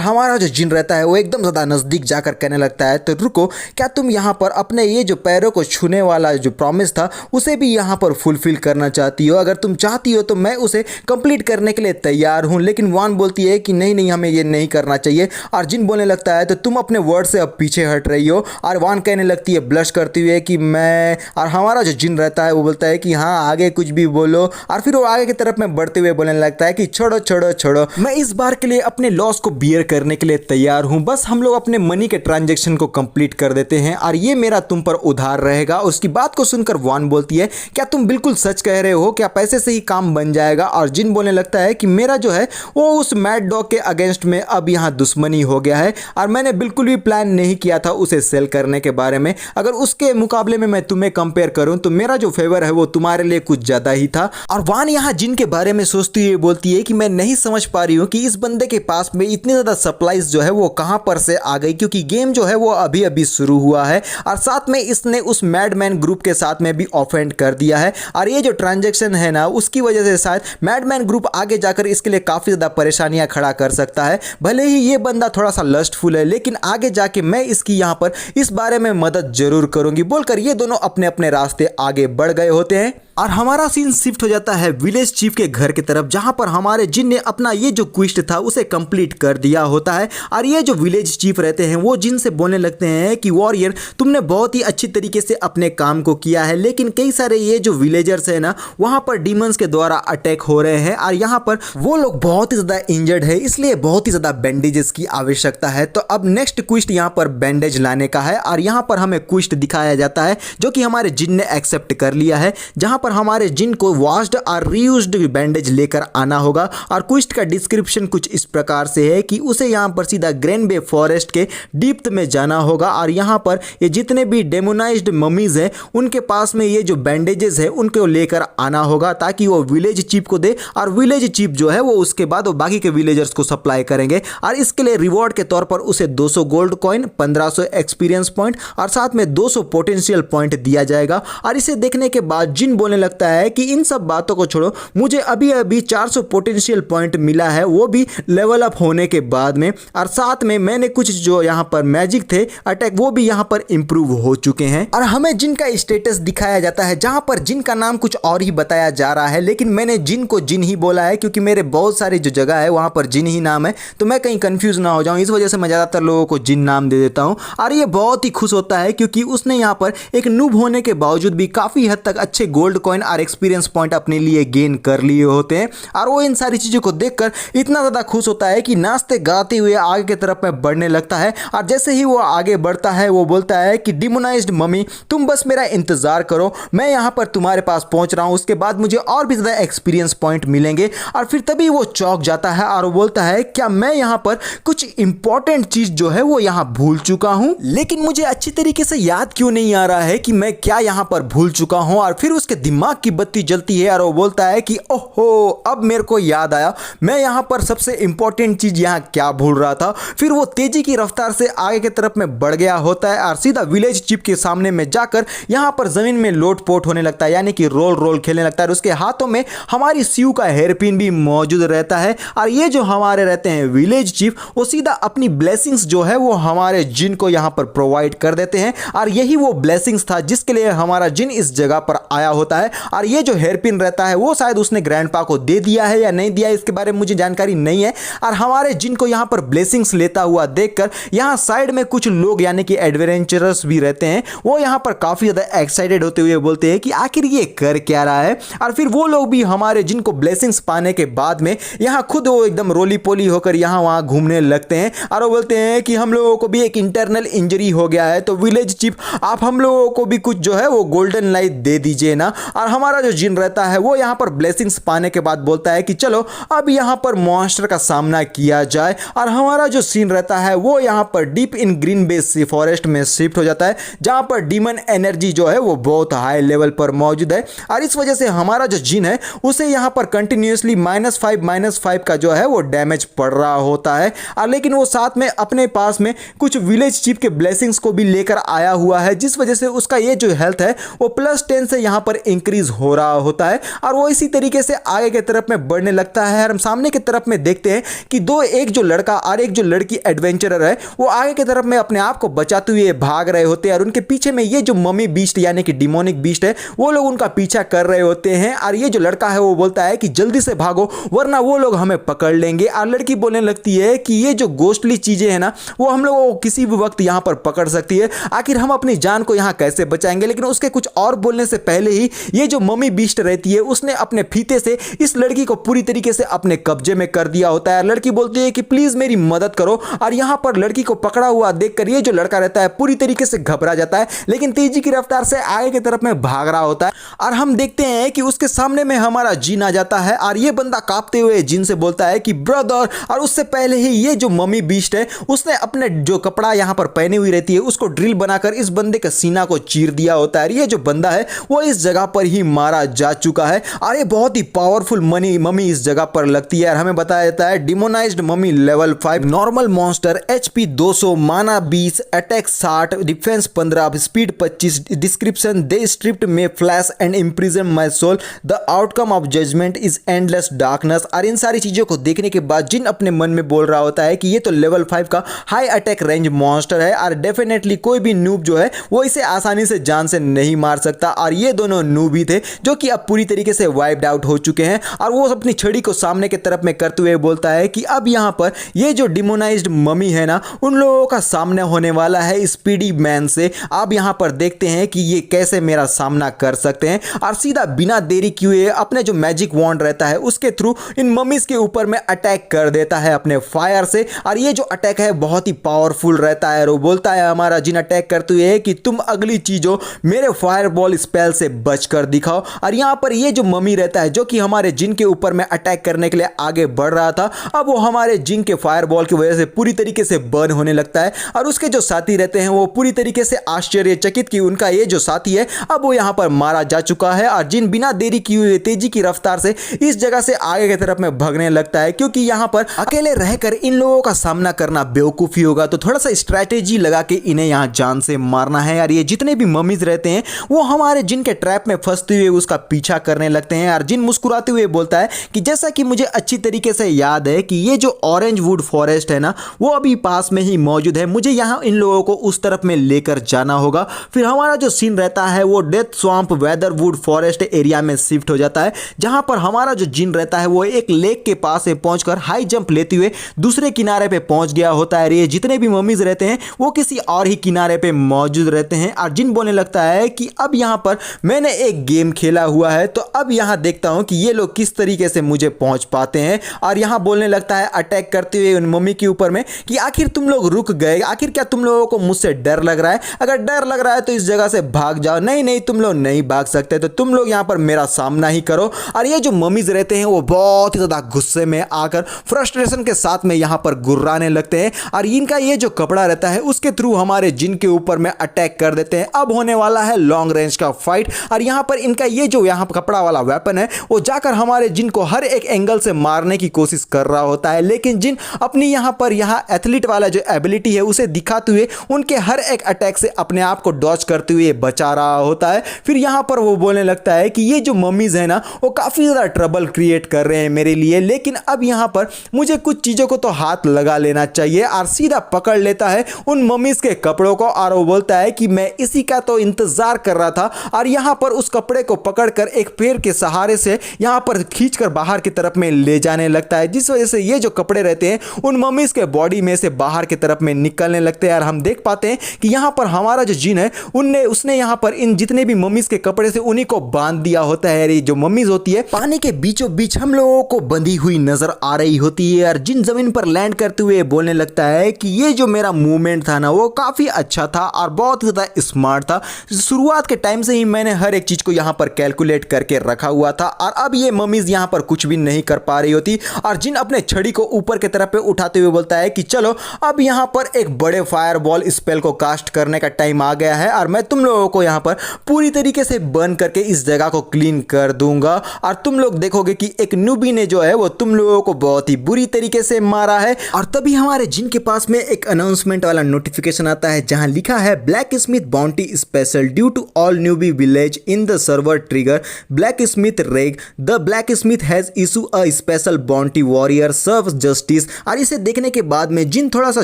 हमारा जो जिन रहता है वो एकदम ज़्यादा नज़दीक जाकर कहने लगता है तो रुको, क्या तुम यहाँ पर अपने ये जो पैरों को छूने वाला जो प्रॉमिस था उसे भी यहाँ पर फुलफिल करना चाहती हो? अगर तुम चाहती हो तो मैं उसे कंप्लीट करने के लिए तैयार हूँ। लेकिन वान बोलती है कि नहीं नहीं, हमें ये नहीं करना चाहिए। और जिन बोलने लगता है तो तुम अपने वर्ड से अब पीछे हट रही हो। और वान कहने लगती है ब्लश करती हुए कि मैं, और हमारा जो जिन रहता है वो बोलता है कि हाँ आगे कुछ भी बोलो। और फिर वो आगे की तरफ में बढ़ते हुए बोलने लगता है कि छोड़ो छोड़ो छोड़ो, मैं इस बार के लिए अपने लॉस को बियर करने के लिए तैयार हूँ, बस हम लोग अपने मनी के ट्रांजेक्शन को कंप्लीट कर देते हैं और ये मेरा तुम पर उधार रहेगा। उसकी बात को सुनकर वान बोलती है क्या तुम बिल्कुल सच कह रहे हो, क्या पैसे से ही काम बन जाएगा? और जिन बोलने लगता है कि मेरा जो है वो उस मैड डॉग के अगेंस्ट में अब यहाँ दुश्मनी हो गया है और मैंने बिल्कुल भी प्लान नहीं किया था उसे सेल करने के बारे में। अगर उसके मुकाबले में मैं तुम्हें कंपेयर करूं तो मेरा जो फेवर है वो तुम्हारे लिए कुछ ज्यादा ही था। और वान यहाँ जिन के बारे में सोचती हुई बोलती है कि मैं नहीं समझ पा रही हूँ कि इस बंदे के पास में इतनी ज्यादा सप्लाईज जो है वो कहां पर से आ गई, क्योंकि गेम जो है वो अभी अभी शुरू हुआ है और साथ में इसने उस मैडमैन ग्रुप के साथ में भी ऑफेंड कर दिया है। और ये जो ट्रांजैक्शन है ना उसकी वजह से शायद मैडमैन ग्रुप आगे जाकर इसके लिए काफी ज्यादा परेशानियां खड़ा कर सकता है। भले ही ये बंदा थोड़ा सा लस्टफुल है लेकिन आगे जाके मैं इसकी यहाँ पर इस बारे में मदद जरूर करूंगी, बोलकर ये दोनों अपने अपने रास्ते आगे बढ़ गए होते हैं। और हमारा सीन शिफ्ट हो जाता है विलेज चीफ के घर की तरफ, जहां पर हमारे जिन ने अपना ये जो क्वेस्ट था उसे कंप्लीट कर दिया होता है। और ये जो विलेज चीफ रहते हैं वो जिन से बोलने लगते हैं कि वॉरियर तुमने बहुत ही अच्छी तरीके से अपने काम को किया है, लेकिन कई सारे ये जो विलेजर्स है ना वहां पर डीमंस के द्वारा अटैक हो रहे हैं और यहाँ पर वो लोग बहुत ही ज्यादा इंजर्ड है, इसलिए बहुत ही ज्यादा बैंडेजेस की आवश्यकता है। तो अब नेक्स्ट क्वेस्ट यहाँ पर बैंडेज लाने का है और यहाँ पर हमें क्वेस्ट दिखाया जाता है जो कि हमारे जिन ने एक्सेप्ट कर लिया है, जहां पर हमारे जिन को वॉश्ड और रीयूज्ड बैंडेज लेकर आना होगा। और क्वेस्ट का डिस्क्रिप्शन कुछ इस प्रकार से है कि उसे यहां पर सीधा ग्रेन बे फॉरेस्ट के डीप्थ में जाना होगा और यहां पर ये जितने भी डेमोनाइज्ड ममीज हैं उनके पास में ये जो बैंडेजेस है उनको लेकर आना होगा ताकि वो विलेज चीफ को दे और विलेज चीफ जो है वो उसके बाद वो बाकी के विलेजर्स को सप्लाई करेंगे। और इसके लिए रिवॉर्ड के तौर पर उसे 200 गोल्ड कॉइन, 1500 एक्सपीरियंस पॉइंट और साथ में 200 पोटेंशियल पॉइंट दिया जाएगा। और इसे देखने के बाद जिन बोलने लगता है कि इन सब बातों को छोड़ो, मुझे अभी अभी 400 पोटेंशियल पॉइंट मिला है, वो भी लेवल अप होने के बाद में, और साथ में मैंने कुछ जो यहाँ पर मैजिक थे अटैक वो भी यहाँ पर इंप्रूव हो चुके हैं। और हमें जिन का स्टेटस दिखाया जाता है जहां पर जिन का नाम कुछ और ही बताया जा रहा है, लेकिन मैंने जिन को जिन ही बोला है क्योंकि मेरे बहुत सारे जो जगह है वहां पर जिन ही नाम है, तो मैं कहीं कंफ्यूज ना हो जाऊं, इस वजह से मैं ज्यादातर लोगों को जिन नाम दे देता हूं। और ये बहुत ही खुश होता है क्योंकि उसने यहाँ पर एक नूब होने के बावजूद भी काफी हद तक अच्छे गोल्ड कॉइन और एक्सपीरियंस पॉइंट अपने लिए गेन कर लिए होते हैं। और वो इन सारी चीजों को देखकर इतना ज्यादा खुश होता है कि नाचते गाते हुए आगे की तरफ में बढ़ने लगता है। और जैसे ही वो आगे बढ़ता है वो बोलता है कि डिमोनाइज्ड मम्मी तुम बस मेरा इंतजार करो, मैं यहाँ पर तुम्हारे पास पहुंच रहा हूं, उसके बाद मुझे और भी ज्यादा एक्सपीरियंस पॉइंट मिलेंगे। और फिर तभी वो चौंक जाता है और वो बोलता है क्या मैं यहाँ पर कुछ इंपॉर्टेंट चीज जो है वो यहाँ भूल चुका हूं, लेकिन मुझे अच्छी तरीके से याद क्यों नहीं आ रहा है कि मैं क्या यहाँ पर भूल चुका हूं। और फिर उसके दिमाग की बत्ती जलती है और वो बोलता है कि ओहो अब मेरे को याद आया, मैं यहाँ पर सबसे इंपॉर्टेंट चीज यहाँ क्या भूल रहा था। फिर वो तेजी की रफ्तार से आगे की तरफ में बढ़ गया होता है और सीधा विलेज चीफ के सामने में जाकर यहाँ पर जमीन में लोटपोट होने लगता है, यानी कि रोल रोल खेलने लगता है। और उसके हाथों में हमारी सीयू का हेयरपिन भी मौजूद रहता है। और ये जो हमारे रहते हैं विलेज चीफ वो सीधा अपनी ब्लेसिंग्स जो है वो हमारे जिन को यहाँ पर प्रोवाइड कर देते हैं। और यही वो ब्लेसिंग्स था जिसके लिए हमारा जिन इस जगह पर आया होता है। और ये जो हेयरपिन रहता है वो शायद उसने ग्रैंडपा को दे दिया है या नहीं दिया, इसके बारे में मुझे जानकारी नहीं है। और हमारे जिन को यहाँ पर ब्लेसिंग्स लेता हुआ देखकर यहाँ साइड में कुछ लोग यानी कि एडवेंचरर्स भी रहते हैं, वो यहाँ पर काफी ज्यादा एक्साइटेड होते हुए बोलते हैं कि आखिर ये कर क्या रहा है। और फिर वो लोग भी हमारे जिन को ब्लेसिंग्स पाने के बाद में यहाँ खुद वो एकदम रोली पोली होकर यहाँ वहाँ घूमने लगते हैं और वो बोलते हैं कि हम लोगों को भी एक इंटरनल इंजरी हो गया है, तो विलेज चीफ आप हम लोगों को भी कुछ जो है वो गोल्डन लाइट दे दीजिए ना। और हमारा जो जिन रहता है वो यहाँ पर ब्लेसिंग्स पाने के बाद बोलता है कि चलो अब यहाँ पर मॉन्स्टर का सामना किया जाए। और हमारा जो सीन रहता है वो यहाँ पर deep in green base forest में शिफ्ट हो जाता है, जहाँ पर डीमन एनर्जी जो है वो बहुत हाई लेवल पर मौजूद है। और इस वजह से हमारा जो जिन है उसे यहाँ पर कंटिन्यूसली -5 का जो है वो डैमेज पड़ रहा होता है। और लेकिन वो साथ में अपने पास में कुछ विलेज चीफ के ब्लेसिंग्स को भी लेकर आया हुआ है, जिस वजह से उसका ये जो हेल्थ है वो +10 से यहाँ पर इंक्रीज हो रहा होता है। और वो इसी तरीके से आगे की तरफ में बढ़ने लगता है। और हम सामने की तरफ में देखते हैं कि एक जो लड़का और एक जो लड़की एडवेंचरर है वो आगे की तरफ में अपने आप को बचाते हुए भाग रहे होते हैं। और उनके पीछे में ये जो मम्मी बीस्ट यानी कि डिमोनिक बीस्ट है वो लोग उनका पीछा कर रहे होते हैं। और ये जो लड़का है वो बोलता है कि जल्दी से भागो वरना वो लोग हमें पकड़ लेंगे। और लड़की बोलने लगती है कि ये जो गोस्टली चीजें हैं ना वो हम लोगों को किसी भी वक्त यहाँ पर पकड़ सकती है, आखिर हम अपनी जान को यहाँ कैसे बचाएंगे। लेकिन उसके कुछ और बोलने से पहले ही ये जो मम्मी बीस्ट रहती है उसने अपने फीते से इस लड़की को पूरी तरीके से अपने कब्जे में कर दिया होता है। लड़की बोलती है कि प्लीज मेरी मदद करो। और यहाँ पर लड़की को पकड़ा हुआ देखकर ये जो लड़का रहता है पूरी तरीके से घबरा जाता है, लेकिन तेजी की रफ्तार से आगे की तरफ में भाग रहा होता है। और हम देखते हैं कि उसके सामने में हमारा जिन आ जाता है और ये बंदा कांपते हुए जिन से बोलता है कि ब्रदर। और उससे पहले ही ये जो मम्मी बीस्ट है उसने अपने जो कपड़ा यहाँ पर पहनी हुई रहती है उसको ड्रिल बनाकर इस बंदे के सीना को चीर दिया होता है। ये जो बंदा है वो इस जगह पर ही मारा जा चुका है। और ये बहुत ही पावरफुल मम्मी इस जगह पर लगती है। और हमें बताया जाता है demonized mummy level 5, normal monster HP 200, mana 20, attack 60, defence 15, speed 25। Description they stripped में flash and imprison my soul, the outcome of judgment is endless darkness. और इन सारी चीजों को देखने के बाद जिन अपने मन में बोल रहा होता है कि ये तो लेवल 5 का हाई अटैक रेंज मॉन्स्टर है और डेफिनेटली कोई भी नूब जो है वो इसे आसानी से जान से नहीं मार सकता। और ये दोनों नूब ही थे जो कि अब पूरी तरीके से वाइप्ड आउट हो चुके हैं। और वो अपनी छड़ी को सामने की तरफ में करते हुए बोलता है कि अब यहाँ पर ये जो डिमोनाइज्ड मम्मी है ना उन लोगों का सामना होने वाला है स्पीडी मैन से। अब यहाँ पर देखते हैं कि ये कैसे मेरा सामना कर सकते हैं। और सीधा बिना देरी किए अपने जो मैजिक वॉन्ड रहता है उसके थ्रू इन मम्मीज के ऊपर में अटैक कर देता है अपने फायर से। और ये जो अटैक है बहुत ही पावरफुल रहता है। और वो बोलता है हमारा जिन अटैक करते हुए कि तुम अगली चीजों मेरे फायरबॉल स्पेल से बचकर दिखाओ। और यहाँ पर ये जो मम्मी रहता है जो कि हमारे जिन के ऊपर में अटैक करने के लिए आगे बढ़ रहा था, अब वो हमारे जिन के फायरबॉल की वजह से पूरी तरीके से बर्न होने लगता है। और उसके जो साथी रहते हैं वो पूरी तरीके से आश्चर्यचकित कि उनका ये जो साथी है अब वो यहाँ पर मारा जा चुका है। और जिन बिना देरी किए हुए तेजी की रफ्तार से इस जगह से आगे की तरफ में भागने लगता है, क्योंकि यहाँ पर अकेले रहकर इन लोगों का सामना करना बेवकूफी होगा, तो थोड़ा सा स्ट्रैटेजी लगा के इन्हें यहाँ जान से मारना है। और ये जितने भी मम्मीज रहते हैं वो हमारे जिन के ट्रैप में फंसते हुए उसका पीछा करने लगते हैं। और जिन मुस्कुराते हुए बोलता है कि जैसा कि मुझे अच्छी तरीके से याद है कि ये जो ऑरेंज वुड फॉरेस्ट है ना वो अभी पास में ही मौजूद है, मुझे यहाँ इन लोगों को उस तरफ में लेकर जाना होगा। फिर हमारा जो सीन रहता है वो death swamp weather wood forest area में शिफ्ट हो जाता है, जहां पर हमारा जो जिन रहता है वो एक लेक के पास से पहुंचकर हाई जंप लेते हुए दूसरे किनारे पे पहुंच गया होता है। ये जितने भी मम्मीज रहते हैं वो किसी और ही किनारे पे मौजूद रहते हैं। और जिन बोलने लगता है कि अब यहाँ पर मैंने एक गेम खेला हुआ है तो अब यहाँ देखता हूँ कि ये लोग किस तरीके से मुझे पहुंच पाते हैं। और यहाँ बोलने लगता है अटैक करते हुए उन मम्मी के ऊपर में कि आखिर तुम लोग रुक गए, आखिर क्या तुम लोगों को मुझसे डर लग रहा है? अगर डर लग रहा है तो इस जगह से भाग जाओ। नहीं नहीं, तुम लोग नहीं भाग सकते, तो तुम लोग यहाँ पर मेरा सामना ही करो। और ये जो मम्मीज रहते हैं वो बहुत ही ज्यादा गुस्से में आकर फ्रस्ट्रेशन के साथ में यहाँ पर गुर्राने लगते हैं। और इनका ये जो कपड़ा रहता है उसके थ्रू हमारे जिन के ऊपर में अटैक कर देते हैं। अब होने वाला है लॉन्ग रेंज का फाइट। और यहाँ पर इनका ये जो यहाँ पर कपड़ा वाला वेपन है वो जाकर हमारे जिन को हर एक एंगल से मारने की कोशिश कर रहा होता है, लेकिन जिन अपनी यहाँ पर यहाँ एथलीट वाला जो एबिलिटी है उसे दिखाते हुए उनके हर एक अटैक से अपने आप को डॉज करते हुए बचा रहा होता है। फिर यहाँ पर वो बोलने लगता है कि ये जो मम्मीज है ना वो काफी ज्यादा ट्रबल क्रिएट कर रहे हैं मेरे लिए, लेकिन अब यहाँ पर मुझे कुछ चीजों को तो हाथ लगा लेना चाहिए। और सीधा पकड़ लेता है उन मम्मीज के कपड़ों को और वो बोलता है कि मैं इसी का तो इंतजार कर रहा था। और यहाँ पर उस कपड़े को पकड़कर एक पेड़ के सहारे से यहाँ पर खींचकर बाहर की तरफ में ले जाने लगता है, जिस वजह से ये जो कपड़े रहते हैं उन मम्मीज के बॉडी में से बाहर की तरफ में निकलने लगते हैं। और हम देख पाते हैं कि यहाँ पर हमारा जो जिन है उसने यहाँ पर इन जितने भी मम्मीज के कपड़े से उन्हीं को बांध दिया होता है। ये जो मम्मीज होती है पानी के बीचों बीच हम लोगों को बंधी हुई नजर आ रही होती है। और जिन जमीन पर लैंड करते हुए बोलने लगता है कि ये जो मेरा मूवमेंट था ना वो काफी अच्छा था और बहुत ज्यादा स्मार्ट था। शुरुआत के टाइम से ही मैंने हर एक चीज चीज को यहाँ पर कैलकुलेट करके रखा हुआ था और अब ये मम्मीज यहाँ पर कुछ भी नहीं कर पा रही होती और जिन अपने छड़ी को ऊपर की तरफ पे उठाते हुए बोलता है कि चलो अब यहाँ पर एक बड़े फायरबॉल स्पेल को कास्ट करने का टाइम आ गया है और मैं तुम लोगों को यहाँ पर पूरी तरीके से बर्न करके इस जगह को क्लीन कर दूंगा और तुम लोग देखोगे कि एक न्यूबी ने जो है वो तुम लोगों को बहुत ही बुरी तरीके से मारा है। और तभी हमारे जिन के पास में एक अनाउंसमेंट वाला नोटिफिकेशन आता है जहां लिखा है blacksmith bounty special due to all newbie village in the server trigger blacksmith रेग the blacksmith has issue a special bounty warrior serve justice. और इसे देखने के बाद में जिन थोड़ा सा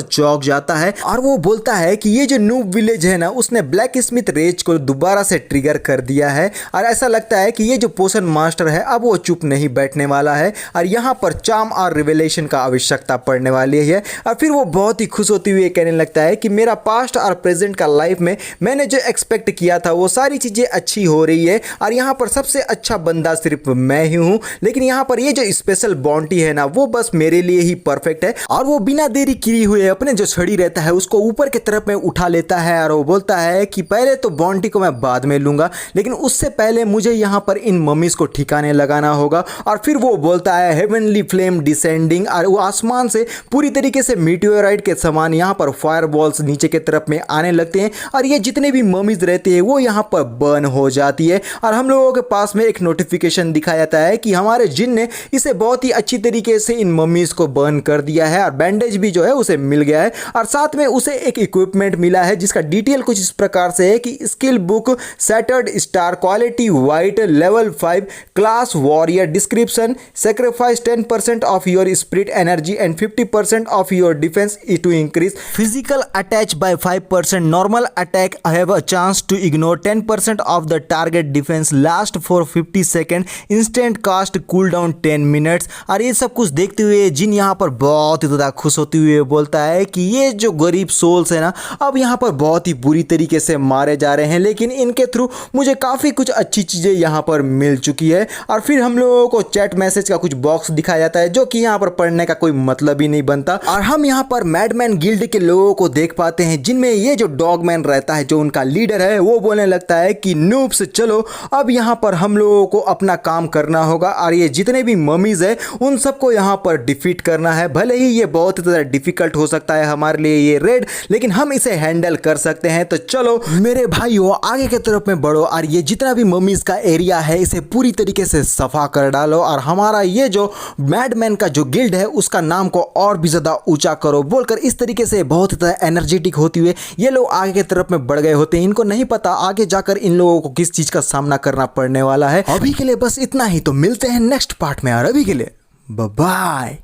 चौंक जाता है और वो बोलता है कि ये जो न्यूब विलेज है ना उसने ब्लैक स्मिथ रेज को दोबारा से ट्रिगर कर दिया है और ऐसा लगता है कि ये जो पोशन मास्टर है अब वो चुप नहीं बैठने वाला है और यहाँ पर चार्म और रिवेलेशन का आवश्यकता पड़ने वाली है। और फिर वो बहुत ही खुश होती हुई कहने लगता है कि मेरा पास्ट और प्रेजेंट का लाइफ में मैंने जो एक्सपेक्ट किया था वो सारी चीज़ें अच्छी हो रही है और यहाँ पर सबसे अच्छा बंदा सिर्फ मैं ही हूँ, लेकिन यहाँ पर ये जो स्पेशल बाउंटी है ना वो बस मेरे लिए ही परफेक्ट है। और वो बिना देरी किए हुए अपने जो छड़ी रहता है उसको ऊपर की तरफ में उठा लेता है और वो बोलता है कि पहले तो बाउंटी को मैं बाद में लूंगा लेकिन उससे पहले मुझे यहाँ पर इन मम्मीज को ठिकाने लगाना होगा। और फिर वो बोलता है हेवनली फ्लेम डिसेंडिंग और वो आसमान से पूरी तरीके से मीटियोराइट के समान यहाँ पर फायरबॉल्स नीचे के तरफ में आने लगते हैं और ये जितने भी मम्मीज रहते हैं वो यहाँ पर बर्न हो जाती है। और हम लोगों के पास में एक नोटिफिकेशन दिखाया जाता है कि हमारे जिन ने इसे बहुत ही अच्छी तरीके से इन मम्मीज को बर्न कर दिया है और बैंडेज भी जो है उसे मिल गया है और साथ में उसे एक इक्विपमेंट मिला है जिसका डिटेल कुछ इस प्रकार से है कि skill book shattered star quality white level 5 class warrior description sacrifice 10% of your spirit energy and 50% of your defense to increase physical attack by 5%. Normal attack have a chance to ignore 10% of the target defense last for 50 seconds. Instant cast cooldown 10 minutes. और ये सब कुछ देखते हुए जिन यहाँ पर बहुत ही ज़्यादा खुश होते हुए बोलता है कि ये जो गरीब सोल्स है ना अब यहाँ पर बहुत ही बुरी तरीके से मारे जा रहे हैं लेकिन इनके थ्रू मुझे काफ़ी कुछ अच्छी चीज़ें यहाँ पर मिल चुकी है। और फिर हम लोगों को चैट मैसेज का कुछ बॉक्स दिखाया जाता है जो कि यहाँ पर पढ़ने का कोई मतलब ही नहीं बनता और हम यहाँ पर मैडमैन गिल्ड के लोगों को देख पाते हैं जिनमें ये जो डॉगमैन रहता है जो उनका लीडर है वो बोलने लगता है कि नूब्स चलो अब यहाँ पर हम लोगों को अपना काम करना होगा और ये जितने भी मम्मीज है उन सबको यहाँ पर डिफीट करना है। भले ही ये बहुत ही ज़्यादा डिफिकल्ट हो सकता है हमारे लिए ये रेड लेकिन हम इसे हैंडल कर सकते हैं। तो चलो मेरे भाइयों आगे की तरफ में बढ़ो और ये जितना भी मम्मीज का एरिया है इसे पूरी तरीके से सफा कर डालो और हमारा ये जो मैडमैन का जो गिल्ड है उसका नाम को और भी ज़्यादा ऊंचा करो बोलकर इस तरीके से बहुत ज़्यादा एनर्जेटिक होती हुए ये लोग आगे की तरफ में बढ़ गए होते हैं। इनको नहीं पता आगे जाकर इन लोगों को किस चीज़ का सामना करना पड़ने वाला है। अभी के लिए बस इतना ही, तो मिलते हैं नेक्स्ट पार्ट में और अभी के लिए बाय बाय।